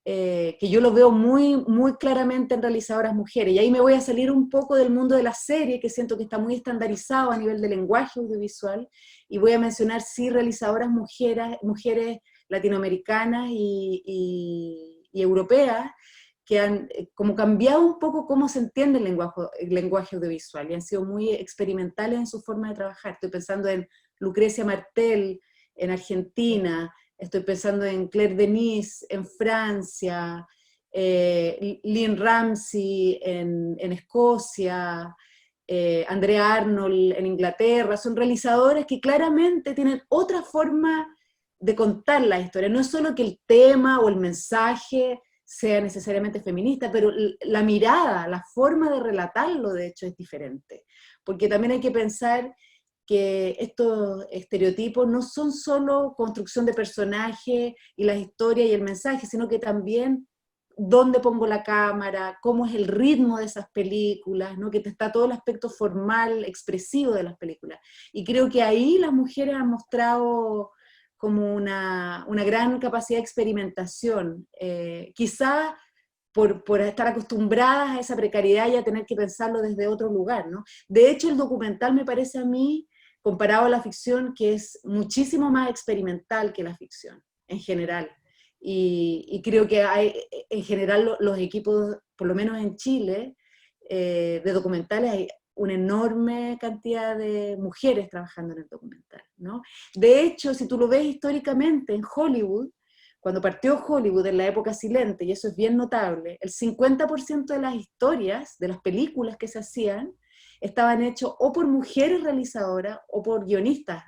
que yo lo veo muy, muy claramente en realizadoras mujeres, y ahí me voy a salir un poco del mundo de la serie, que siento que está muy estandarizado a nivel de lenguaje audiovisual, y voy a mencionar sí realizadoras mujeres latinoamericanas y europeas, que han como cambiado un poco cómo se entiende el lenguaje audiovisual, y han sido muy experimentales en su forma de trabajar. Estoy pensando en Lucrecia Martel, en Argentina. Estoy pensando en Claire Denis en Francia, Lynn Ramsey en Escocia, Andrea Arnold en Inglaterra. Son realizadores que claramente tienen otra forma de contar la historia. No es solo que el tema o el mensaje sea necesariamente feminista, pero la mirada, la forma de relatarlo, de hecho, es diferente. Porque también hay que pensar que estos estereotipos no son solo construcción de personajes y las historias y el mensaje, sino que también dónde pongo la cámara, cómo es el ritmo de esas películas, ¿no? Que está todo el aspecto formal, expresivo de las películas. Y creo que ahí las mujeres han mostrado como una gran capacidad de experimentación. Quizá por estar acostumbradas a esa precariedad y a tener que pensarlo desde otro lugar, ¿no? De hecho, el documental me parece a mí, comparado a la ficción, que es muchísimo más experimental que la ficción, en general. Y creo que hay, en general, los equipos, por lo menos en Chile, de documentales, hay una enorme cantidad de mujeres trabajando en el documental, ¿no? De hecho, si tú lo ves históricamente en Hollywood, cuando partió Hollywood en la época silente, y eso es bien notable, el 50% de las historias, de las películas que se hacían, estaban hechos o por mujeres realizadoras o por guionistas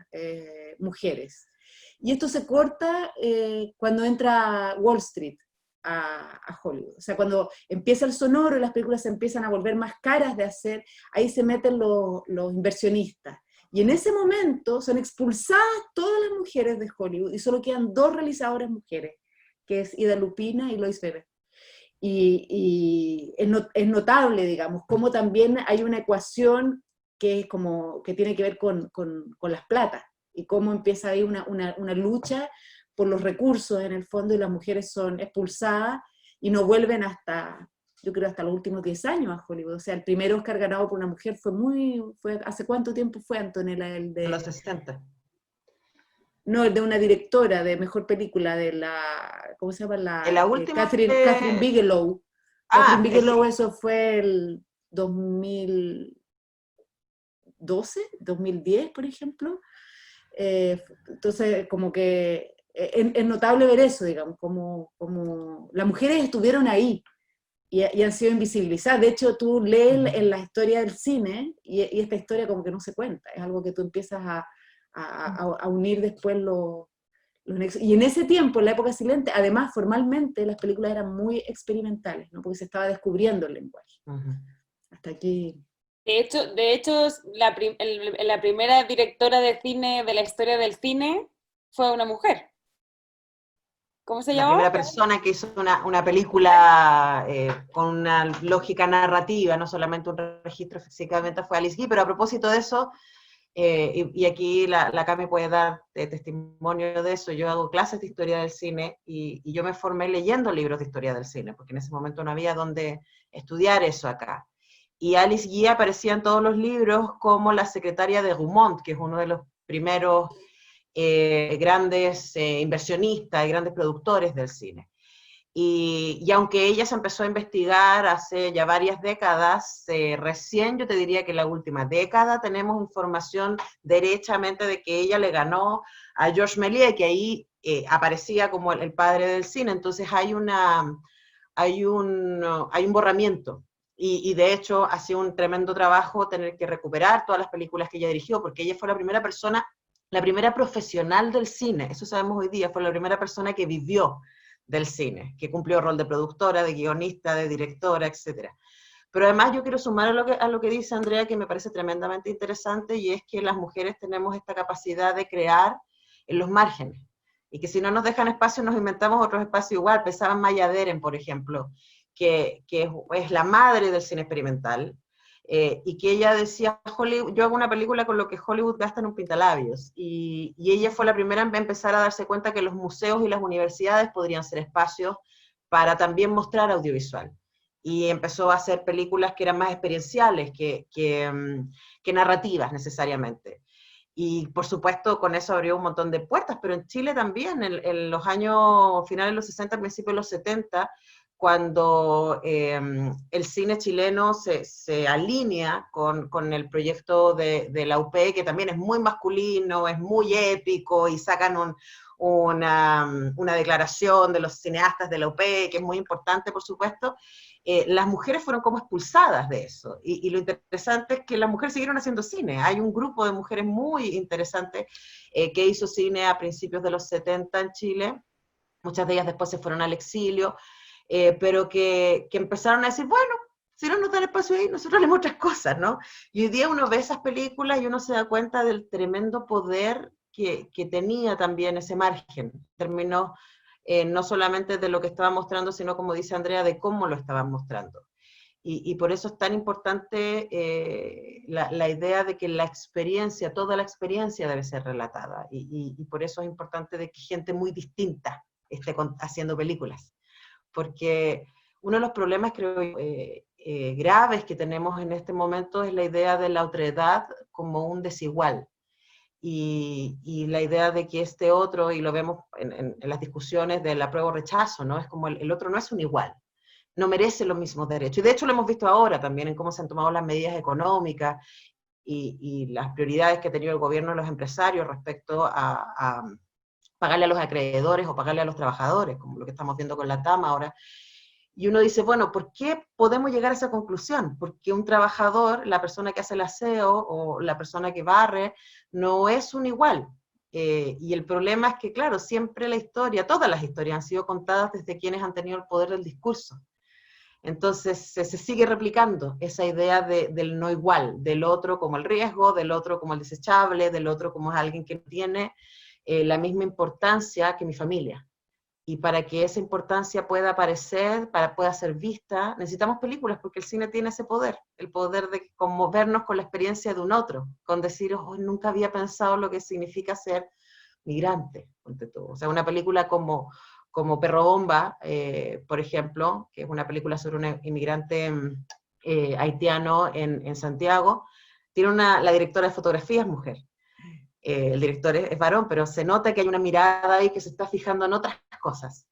mujeres. Y esto se corta cuando entra Wall Street a Hollywood. O sea, cuando empieza el sonoro y las películas se empiezan a volver más caras de hacer, ahí se meten los inversionistas. Y en ese momento son expulsadas todas las mujeres de Hollywood y solo quedan 2 realizadoras mujeres, que es Ida Lupina y Lois Weber. Y es notable, digamos, cómo también hay una ecuación que, es como, que tiene que ver con las platas, y cómo empieza ahí una lucha por los recursos en el fondo, y las mujeres son expulsadas y no vuelven hasta, yo creo, hasta los últimos 10 años a Hollywood. O sea, el primer Oscar ganado por una mujer fue ¿hace cuánto tiempo fue, Antonella? En los 60. No, el de una directora de mejor película, de la, ¿cómo se llama? La última Catherine Bigelow. Catherine Bigelow, eso fue el 2012, 2010, por ejemplo. Entonces, como que es notable ver eso, digamos, como las mujeres estuvieron ahí y han sido invisibilizadas. De hecho, tú lees en la historia del cine y esta historia como que no se cuenta, es algo que tú empiezas a unir después los nexos. Y en ese tiempo, en la época silente, además, formalmente, las películas eran muy experimentales, ¿no? Porque se estaba descubriendo el lenguaje. Hasta aquí... De hecho la primera directora de cine de la historia del cine fue una mujer. ¿Cómo se llamaba? La primera persona que hizo una película con una lógica narrativa, no solamente un registro físicamente, fue Alice Guy. Pero a propósito de eso, y aquí la Cami puede dar testimonio de eso, yo hago clases de historia del cine y yo me formé leyendo libros de historia del cine, porque en ese momento no había donde estudiar eso acá. Y Alice Guy aparecía en todos los libros como la secretaria de Gaumont, que es uno de los primeros grandes inversionistas y grandes productores del cine. Y aunque ella se empezó a investigar hace ya varias décadas, recién yo te diría que la última década tenemos información derechamente de que ella le ganó a Georges Méliès, que ahí aparecía como el padre del cine. Entonces hay un borramiento. Y de hecho ha sido un tremendo trabajo tener que recuperar todas las películas que ella dirigió, porque ella fue la primera persona, la primera profesional del cine, eso sabemos hoy día, fue la primera persona que vivió del cine, que cumplió el rol de productora, de guionista, de directora, etc. Pero además yo quiero sumar a lo que dice Andrea, que me parece tremendamente interesante, y es que las mujeres tenemos esta capacidad de crear en los márgenes, y que si no nos dejan espacio nos inventamos otros espacios igual. Pensaba en Maya Deren, por ejemplo, que es la madre del cine experimental, y que ella decía, yo hago una película con lo que Hollywood gasta en un pintalabios, y ella fue la primera en empezar a darse cuenta que los museos y las universidades podrían ser espacios para también mostrar audiovisual, y empezó a hacer películas que eran más experienciales que narrativas necesariamente. Y por supuesto con eso abrió un montón de puertas, pero en Chile también, en los años finales de los 60, principios de los 70, cuando el cine chileno se alinea con el proyecto de la UP, que también es muy masculino, es muy épico, y sacan una declaración de los cineastas de la UP, que es muy importante, por supuesto. Las mujeres fueron como expulsadas de eso, y lo interesante es que las mujeres siguieron haciendo cine. Hay un grupo de mujeres muy interesante que hizo cine a principios de los 70 en Chile, muchas de ellas después se fueron al exilio, pero que empezaron a decir, bueno, si no nos dan espacio ahí, nosotros haremos otras cosas, ¿no? Y hoy día uno ve esas películas y uno se da cuenta del tremendo poder que tenía también ese margen, en términos no solamente de lo que estaba mostrando, sino, como dice Andrea, de cómo lo estaban mostrando. Y por eso es tan importante la idea de que la experiencia, toda la experiencia debe ser relatada, y por eso es importante de que gente muy distinta esté haciendo películas, porque uno de los problemas, creo yo, graves que tenemos en este momento es la idea de la otredad como un desigual. Y la idea de que este otro, y lo vemos en las discusiones del apruebo o rechazo, ¿no? Es como el otro no es un igual, no merece los mismos derechos. Y de hecho lo hemos visto ahora también en cómo se han tomado las medidas económicas y las prioridades que ha tenido el gobierno y los empresarios respecto a pagarle a los acreedores o pagarle a los trabajadores, como lo que estamos viendo con la TAM ahora. Y uno dice, bueno, ¿por qué podemos llegar a esa conclusión? Porque un trabajador, la persona que hace el aseo o la persona que barre, no es un igual. Y el problema es que, claro, siempre la historia, todas las historias han sido contadas desde quienes han tenido el poder del discurso. Entonces se sigue replicando esa idea del no igual, del otro como el riesgo, del otro como el desechable, del otro como es alguien que tiene la misma importancia que mi familia. Y para que esa importancia pueda aparecer, pueda ser vista, necesitamos películas, porque el cine tiene ese poder, el poder de conmovernos con la experiencia de un otro, con decir, oh, nunca había pensado lo que significa ser migrante, ponte tú. O sea, una película como Perro Bomba, por ejemplo, que es una película sobre un inmigrante haitiano en Santiago, tiene la directora de fotografía es mujer. El director es varón, pero se nota que hay una mirada ahí que se está fijando en otras cosas.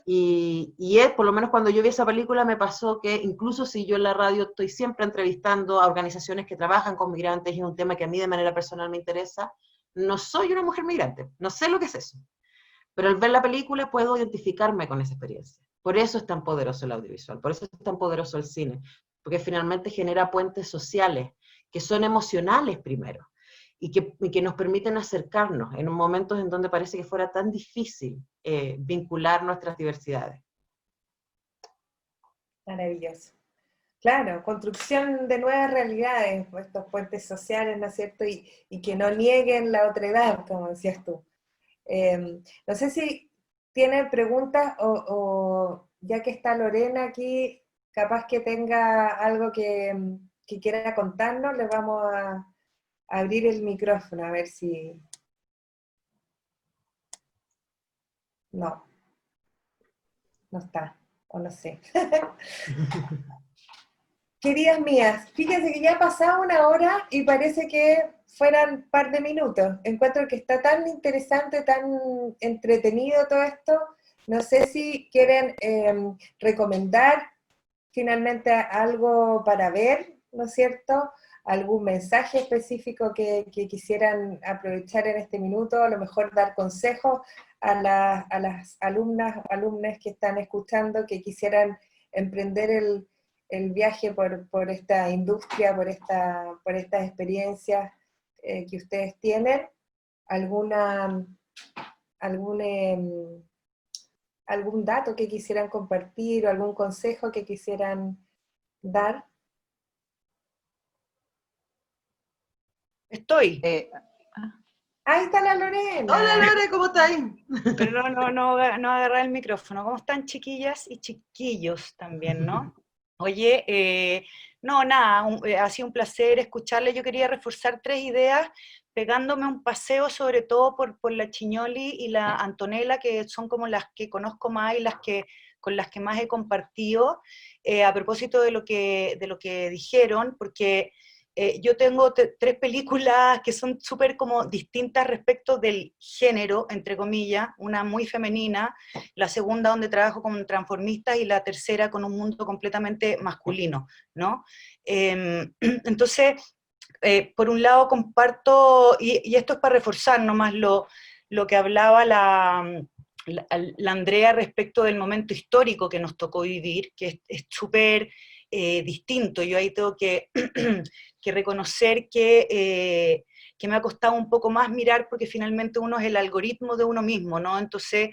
Y es, por lo menos cuando yo vi esa película, me pasó que incluso si yo en la radio estoy siempre entrevistando a organizaciones que trabajan con migrantes, y es un tema que a mí de manera personal me interesa, no soy una mujer migrante, no sé lo que es eso. Pero al ver la película puedo identificarme con esa experiencia. Por eso es tan poderoso el audiovisual, por eso es tan poderoso el cine, porque finalmente genera puentes sociales que son emocionales primero, y que nos permiten acercarnos en momentos en donde parece que fuera tan difícil vincular nuestras diversidades. Maravilloso. Claro, construcción de nuevas realidades, estos puentes sociales, ¿no es cierto? Y que no nieguen la otredad, como decías tú. No sé si tienen preguntas o ya que está Lorena aquí, capaz que tenga algo que quiera contarnos, le vamos a abrir el micrófono a ver si... No está, o no sé. Queridas mías, fíjense que ya ha pasado una hora y parece que fueran un par de minutos. Encuentro que está tan interesante, tan entretenido todo esto. No sé si quieren recomendar finalmente algo para ver, ¿no es cierto? Algún mensaje específico que quisieran aprovechar en este minuto, a lo mejor dar consejos a las alumnas que están escuchando, que quisieran emprender el viaje por esta industria, por estas experiencias que ustedes tienen. ¿Algún dato que quisieran compartir o algún consejo que quisieran dar? Estoy. Ahí está la Lorena. Hola Lore, ¿cómo estás? Pero no agarrar el micrófono. ¿Cómo están, chiquillas y chiquillos también, no? Oye, no, nada, ha sido un placer escucharle. Yo quería reforzar 3 ideas, pegándome un paseo sobre todo por la Chiñoli y la Antonella, que son como las que conozco más y con las que más he compartido, a propósito de lo que dijeron, porque yo tengo 3 películas que son súper como distintas respecto del género, entre comillas, una muy femenina, la segunda donde trabajo con transformistas y la tercera con un mundo completamente masculino, ¿no? Entonces, por un lado comparto, y esto es para reforzar nomás lo que hablaba la Andrea respecto del momento histórico que nos tocó vivir, que es súper distinto. Yo ahí tengo que reconocer que me ha costado un poco más mirar, porque finalmente uno es el algoritmo de uno mismo, ¿no? Entonces,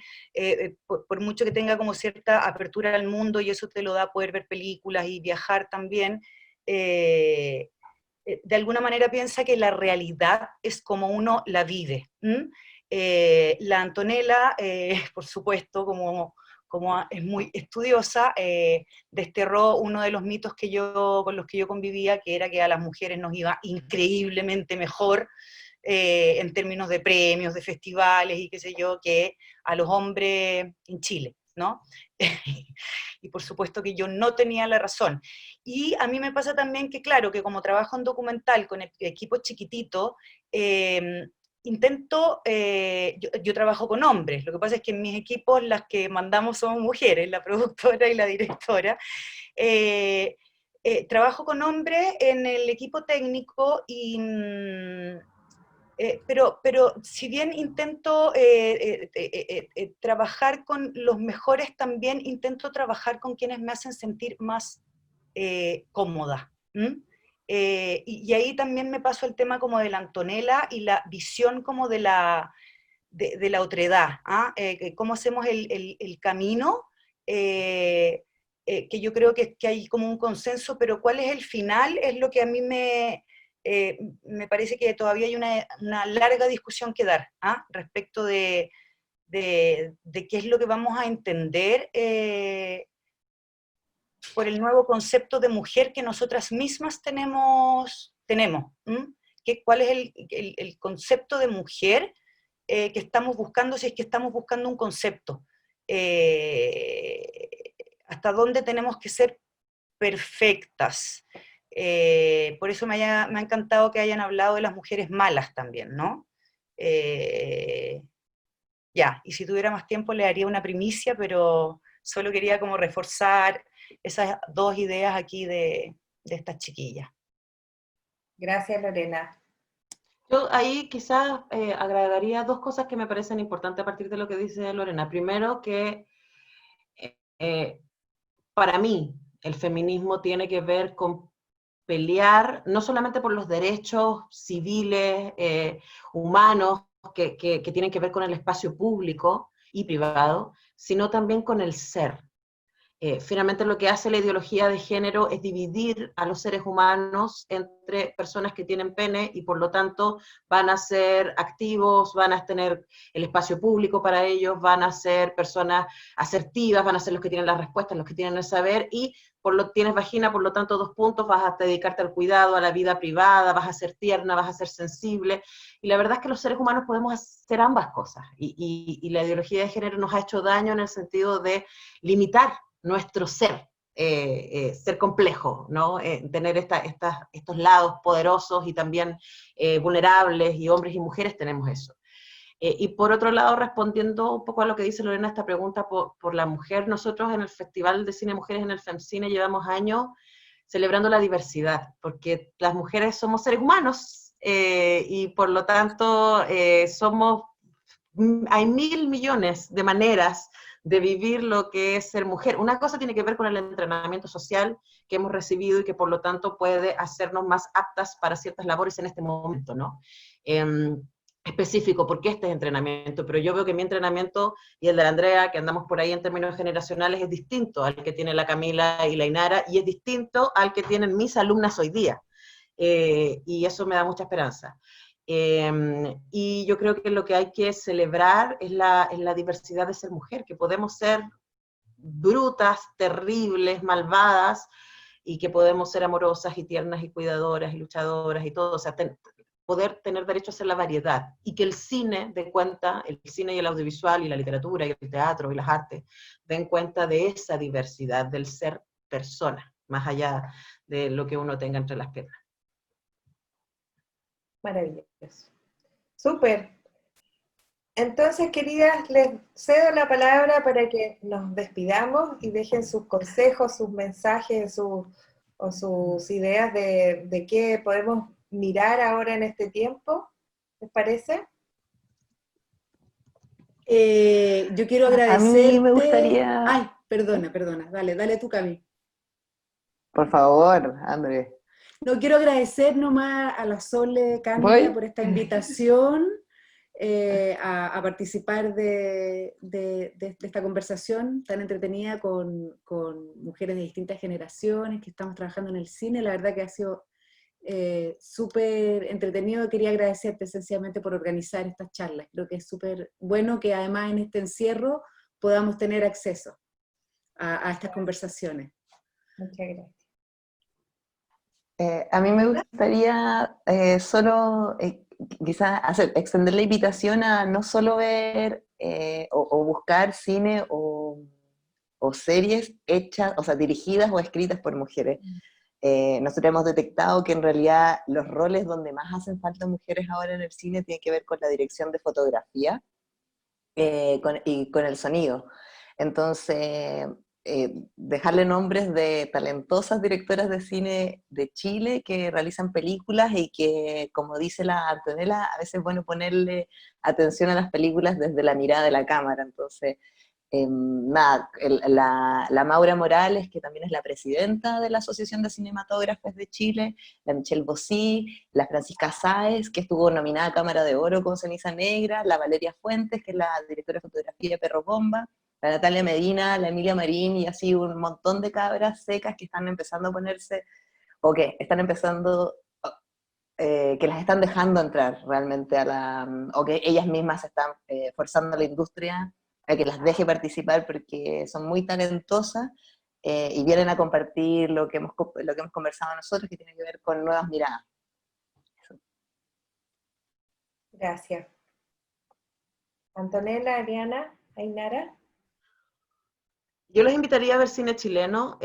por mucho que tenga como cierta apertura al mundo, y eso te lo da poder ver películas y viajar también, de alguna manera piensa que la realidad es como uno la vive. La Antonella, por supuesto, como es muy estudiosa, desterró uno de los mitos con los que yo convivía, que era que a las mujeres nos iba increíblemente mejor en términos de premios, de festivales y qué sé yo, que a los hombres en Chile, ¿no? Y por supuesto que yo no tenía la razón. Y a mí me pasa también que, claro, que como trabajo en documental con equipos chiquititos, intento, yo trabajo con hombres, lo que pasa es que en mis equipos las que mandamos somos mujeres, la productora y la directora. Trabajo con hombres en el equipo técnico y... pero si bien intento trabajar con los mejores, también intento trabajar con quienes me hacen sentir más cómoda. Y ahí también me paso el tema como de la Antonella y la visión como de la otredad, cómo hacemos el camino, que yo creo que hay como un consenso, pero cuál es el final es lo que a mí me parece que todavía hay una larga discusión que dar respecto de qué es lo que vamos a entender por el nuevo concepto de mujer que nosotras mismas tenemos. ¿Cuál es el concepto de mujer que estamos buscando, si es que estamos buscando un concepto? ¿Hasta dónde tenemos que ser perfectas? Por eso me ha encantado que hayan hablado de las mujeres malas también, ¿no? Ya, y si tuviera más tiempo le daría una primicia, pero solo quería como reforzar esas dos ideas aquí de estas chiquillas. Gracias, Lorena. Yo ahí quizás agregaría dos cosas que me parecen importantes a partir de lo que dice Lorena. Primero, que para mí el feminismo tiene que ver con pelear no solamente por los derechos civiles, humanos, que tienen que ver con el espacio público y privado, sino también con el ser. Finalmente lo que hace la ideología de género es dividir a los seres humanos entre personas que tienen pene y por lo tanto van a ser activos, van a tener el espacio público para ellos, van a ser personas asertivas, van a ser los que tienen las respuestas, los que tienen el saber, y tienes vagina, por lo tanto 2 puntos, vas a dedicarte al cuidado, a la vida privada, vas a ser tierna, vas a ser sensible, y la verdad es que los seres humanos podemos hacer ambas cosas, y la ideología de género nos ha hecho daño en el sentido de limitar nuestro ser, ser complejo, ¿no? Tener estos lados poderosos y también vulnerables, y hombres y mujeres tenemos eso. Y por otro lado, respondiendo un poco a lo que dice Lorena, esta pregunta por la mujer, nosotros en el Festival de Cine Mujeres en el FEMCINE llevamos años celebrando la diversidad, porque las mujeres somos seres humanos, y por lo tanto hay 1.000 millones de maneras de vivir lo que es ser mujer. Una cosa tiene que ver con el entrenamiento social que hemos recibido y que por lo tanto puede hacernos más aptas para ciertas labores en este momento, ¿no? Específico, porque este es entrenamiento, pero yo veo que mi entrenamiento y el de la Andrea, que andamos por ahí en términos generacionales, es distinto al que tiene la Camila y la Inara, y es distinto al que tienen mis alumnas hoy día. Y eso me da mucha esperanza. Y yo creo que lo que hay que celebrar es la diversidad de ser mujer, que podemos ser brutas, terribles, malvadas, y que podemos ser amorosas y tiernas y cuidadoras y luchadoras y todo, o sea, poder tener derecho a ser la variedad, y que el cine dé cuenta, el cine y el audiovisual y la literatura y el teatro y las artes, den cuenta de esa diversidad del ser persona, más allá de lo que uno tenga entre las piernas. Maravilloso. Súper. Entonces, queridas, les cedo la palabra para que nos despidamos y dejen sus consejos, sus mensajes o sus ideas de qué podemos mirar ahora en este tiempo. ¿Les parece? Yo quiero agradecerte. A mí me gustaría... Ay, perdona, dale tú, Cami. Por favor, Andrés. No, quiero agradecer nomás a la Sole Cándida por esta invitación a participar de esta conversación tan entretenida con mujeres de distintas generaciones que estamos trabajando en el cine. La verdad que ha sido súper entretenido. Quería agradecerte esencialmente por organizar estas charlas. Creo que es súper bueno que además en este encierro podamos tener acceso a estas conversaciones. Muchas gracias. A mí me gustaría solo quizás extender la invitación a no solo ver o buscar cine o o series hechas, o sea, dirigidas o escritas por mujeres. Nosotros hemos detectado que en realidad los roles donde más hacen falta mujeres ahora en el cine tienen que ver con la dirección de fotografía y con el sonido. Entonces, dejarle nombres de talentosas directoras de cine de Chile que realizan películas y que, como dice la Antonella, a veces es bueno ponerle atención a las películas desde la mirada de la cámara. Entonces, nada, la Maura Morales, que también es la presidenta de la Asociación de Cinematógrafos de Chile, la Michelle Bosí, la Francisca Sáez, que estuvo nominada a Cámara de Oro con Ceniza Negra, la Valeria Fuentes, que es la directora de fotografía de Perro Bomba, la Natalia Medina, la Emilia Marín, y así un montón de cabras secas que están empezando a ponerse, o que están empezando, que las están dejando entrar realmente o que ellas mismas están forzando a la industria a que las deje participar porque son muy talentosas y vienen a compartir lo que hemos conversado nosotros, que tiene que ver con nuevas miradas. Gracias. Antonella, Ariana, Ainara. Yo les invitaría a ver cine chileno.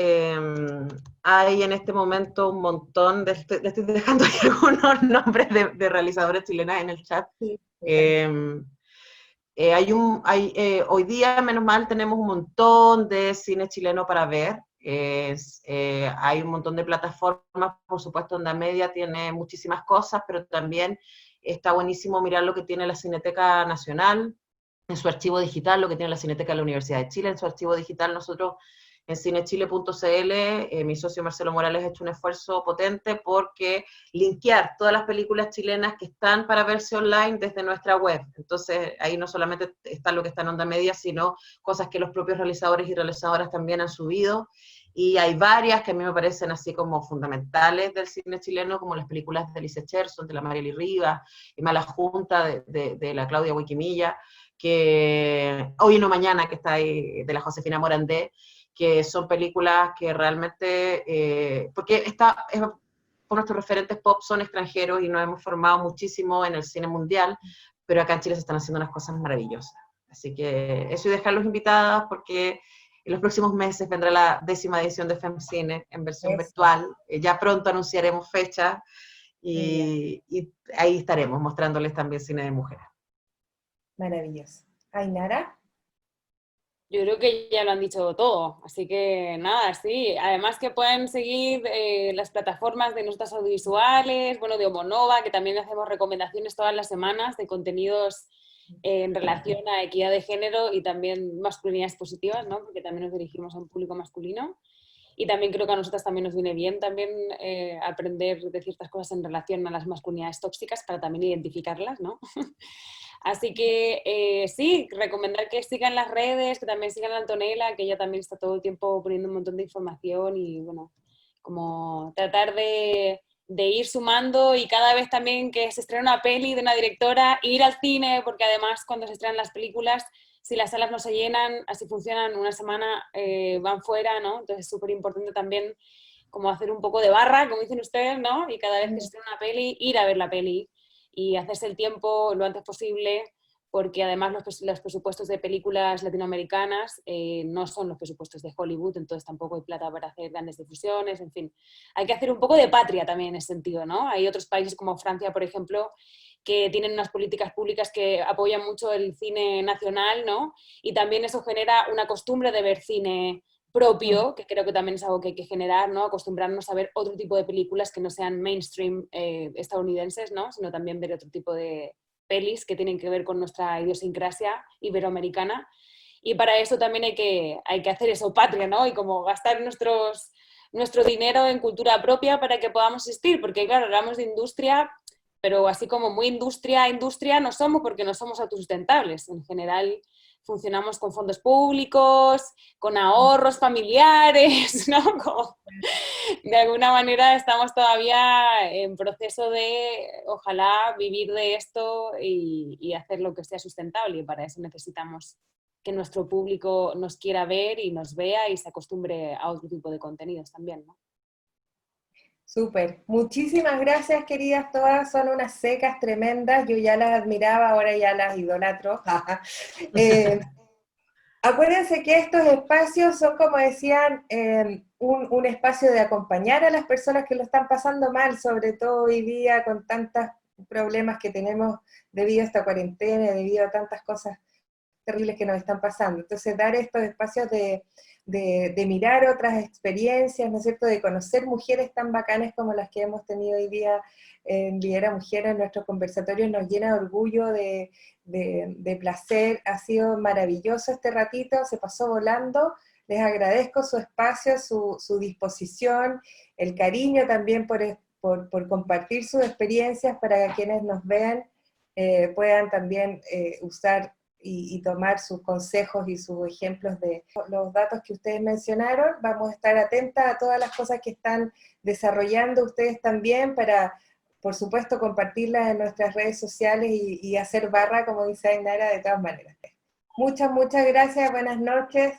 Hay en este momento un montón le estoy dejando aquí algunos nombres de realizadoras chilenas en el chat. Sí. Hoy día, menos mal, tenemos un montón de cine chileno para ver. Hay un montón de plataformas, por supuesto, Onda Media tiene muchísimas cosas, pero también está buenísimo mirar lo que tiene la Cineteca Nacional en su archivo digital, lo que tiene la Cineteca de la Universidad de Chile en su archivo digital. Nosotros en cinechile.cl, mi socio Marcelo Morales ha hecho un esfuerzo potente porque linkear todas las películas chilenas que están para verse online desde nuestra web. Entonces, ahí no solamente está lo que está en Onda Media, sino cosas que los propios realizadores y realizadoras también han subido. Y hay varias que a mí me parecen así como fundamentales del cine chileno, como las películas de Lice Cherson, de la Marieli Rivas, y Mala Junta, de la Claudia Huiquimilla, que Hoy y no mañana, que está ahí, de la Josefina Morandé, que son películas que realmente, porque por nuestros referentes pop son extranjeros y nos hemos formado muchísimo en el cine mundial, pero acá en Chile se están haciendo unas cosas maravillosas. Así que eso, y dejarlos invitadas porque en los próximos meses vendrá la 10ª edición de FemCine en versión virtual. Ya pronto anunciaremos fecha y ahí estaremos mostrándoles también cine de mujeres. Maravilloso. Ainara. Yo creo que ya lo han dicho todo, así que nada, sí. Además que pueden seguir las plataformas de nuestras audiovisuales, bueno, de Homonova, que también hacemos recomendaciones todas las semanas de contenidos en relación a equidad de género y también masculinidades positivas, ¿no? Porque también nos dirigimos a un público masculino. Y también creo que a nosotras también nos viene bien también aprender de ciertas cosas en relación a las masculinidades tóxicas para también identificarlas, ¿no? Así que sí, recomendar que sigan las redes, que también sigan a Antonella, que ella también está todo el tiempo poniendo un montón de información y bueno, como tratar de ir sumando y cada vez también que se estrena una peli de una directora, ir al cine, porque además cuando se estrenan las películas, si las salas no se llenan, así funcionan, una semana van fuera, ¿no? Entonces es súper importante también como hacer un poco de barra, como dicen ustedes, ¿no? Y cada vez que se estrena una peli, ir a ver la peli y hacerse el tiempo lo antes posible, porque además los presupuestos de películas latinoamericanas no son los presupuestos de Hollywood, entonces tampoco hay plata para hacer grandes difusiones, en fin. Hay que hacer un poco de patria también en ese sentido, ¿no? Hay otros países como Francia, por ejemplo, que tienen unas políticas públicas que apoyan mucho el cine nacional, ¿no? Y también eso genera una costumbre de ver cine propio, que creo que también es algo que hay que generar, ¿no? Acostumbrarnos a ver otro tipo de películas que no sean mainstream estadounidenses, ¿no? Sino también ver otro tipo de pelis que tienen que ver con nuestra idiosincrasia iberoamericana. Y para eso también hay que hacer eso, patria, ¿no? Y como gastar nuestro dinero en cultura propia para que podamos existir, porque claro, hablamos de industria, pero así como muy industria no somos porque no somos autosustentables. En general funcionamos con fondos públicos, con ahorros familiares, ¿no? Como, de alguna manera estamos todavía en proceso de, ojalá, vivir de esto y hacer lo que sea sustentable. Y para eso necesitamos que nuestro público nos quiera ver y nos vea y se acostumbre a otro tipo de contenidos también, ¿no? Súper. Muchísimas gracias, queridas todas. Son unas secas tremendas. Yo ya las admiraba, ahora ya las idolatro. Acuérdense que estos espacios son, como decían, un espacio de acompañar a las personas que lo están pasando mal, sobre todo hoy día con tantos problemas que tenemos debido a esta cuarentena, debido a tantas cosas terribles que nos están pasando. Entonces, dar estos espacios de mirar otras experiencias, ¿no es cierto?, de conocer mujeres tan bacanas como las que hemos tenido hoy día en Lidera Mujeres en nuestros conversatorios, nos llena de orgullo, de placer. Ha sido maravilloso este ratito, se pasó volando. Les agradezco su espacio, su disposición, el cariño también por compartir sus experiencias para que quienes nos vean puedan también usar y tomar sus consejos y sus ejemplos de los datos que ustedes mencionaron. Vamos a estar atentas a todas las cosas que están desarrollando ustedes también para, por supuesto, compartirlas en nuestras redes sociales y hacer barra, como dice Ainara, de todas maneras. Muchas gracias, buenas noches.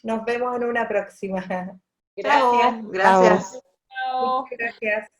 Nos vemos en una próxima. Chao, Gracias. gracias. Chao. Muchas gracias.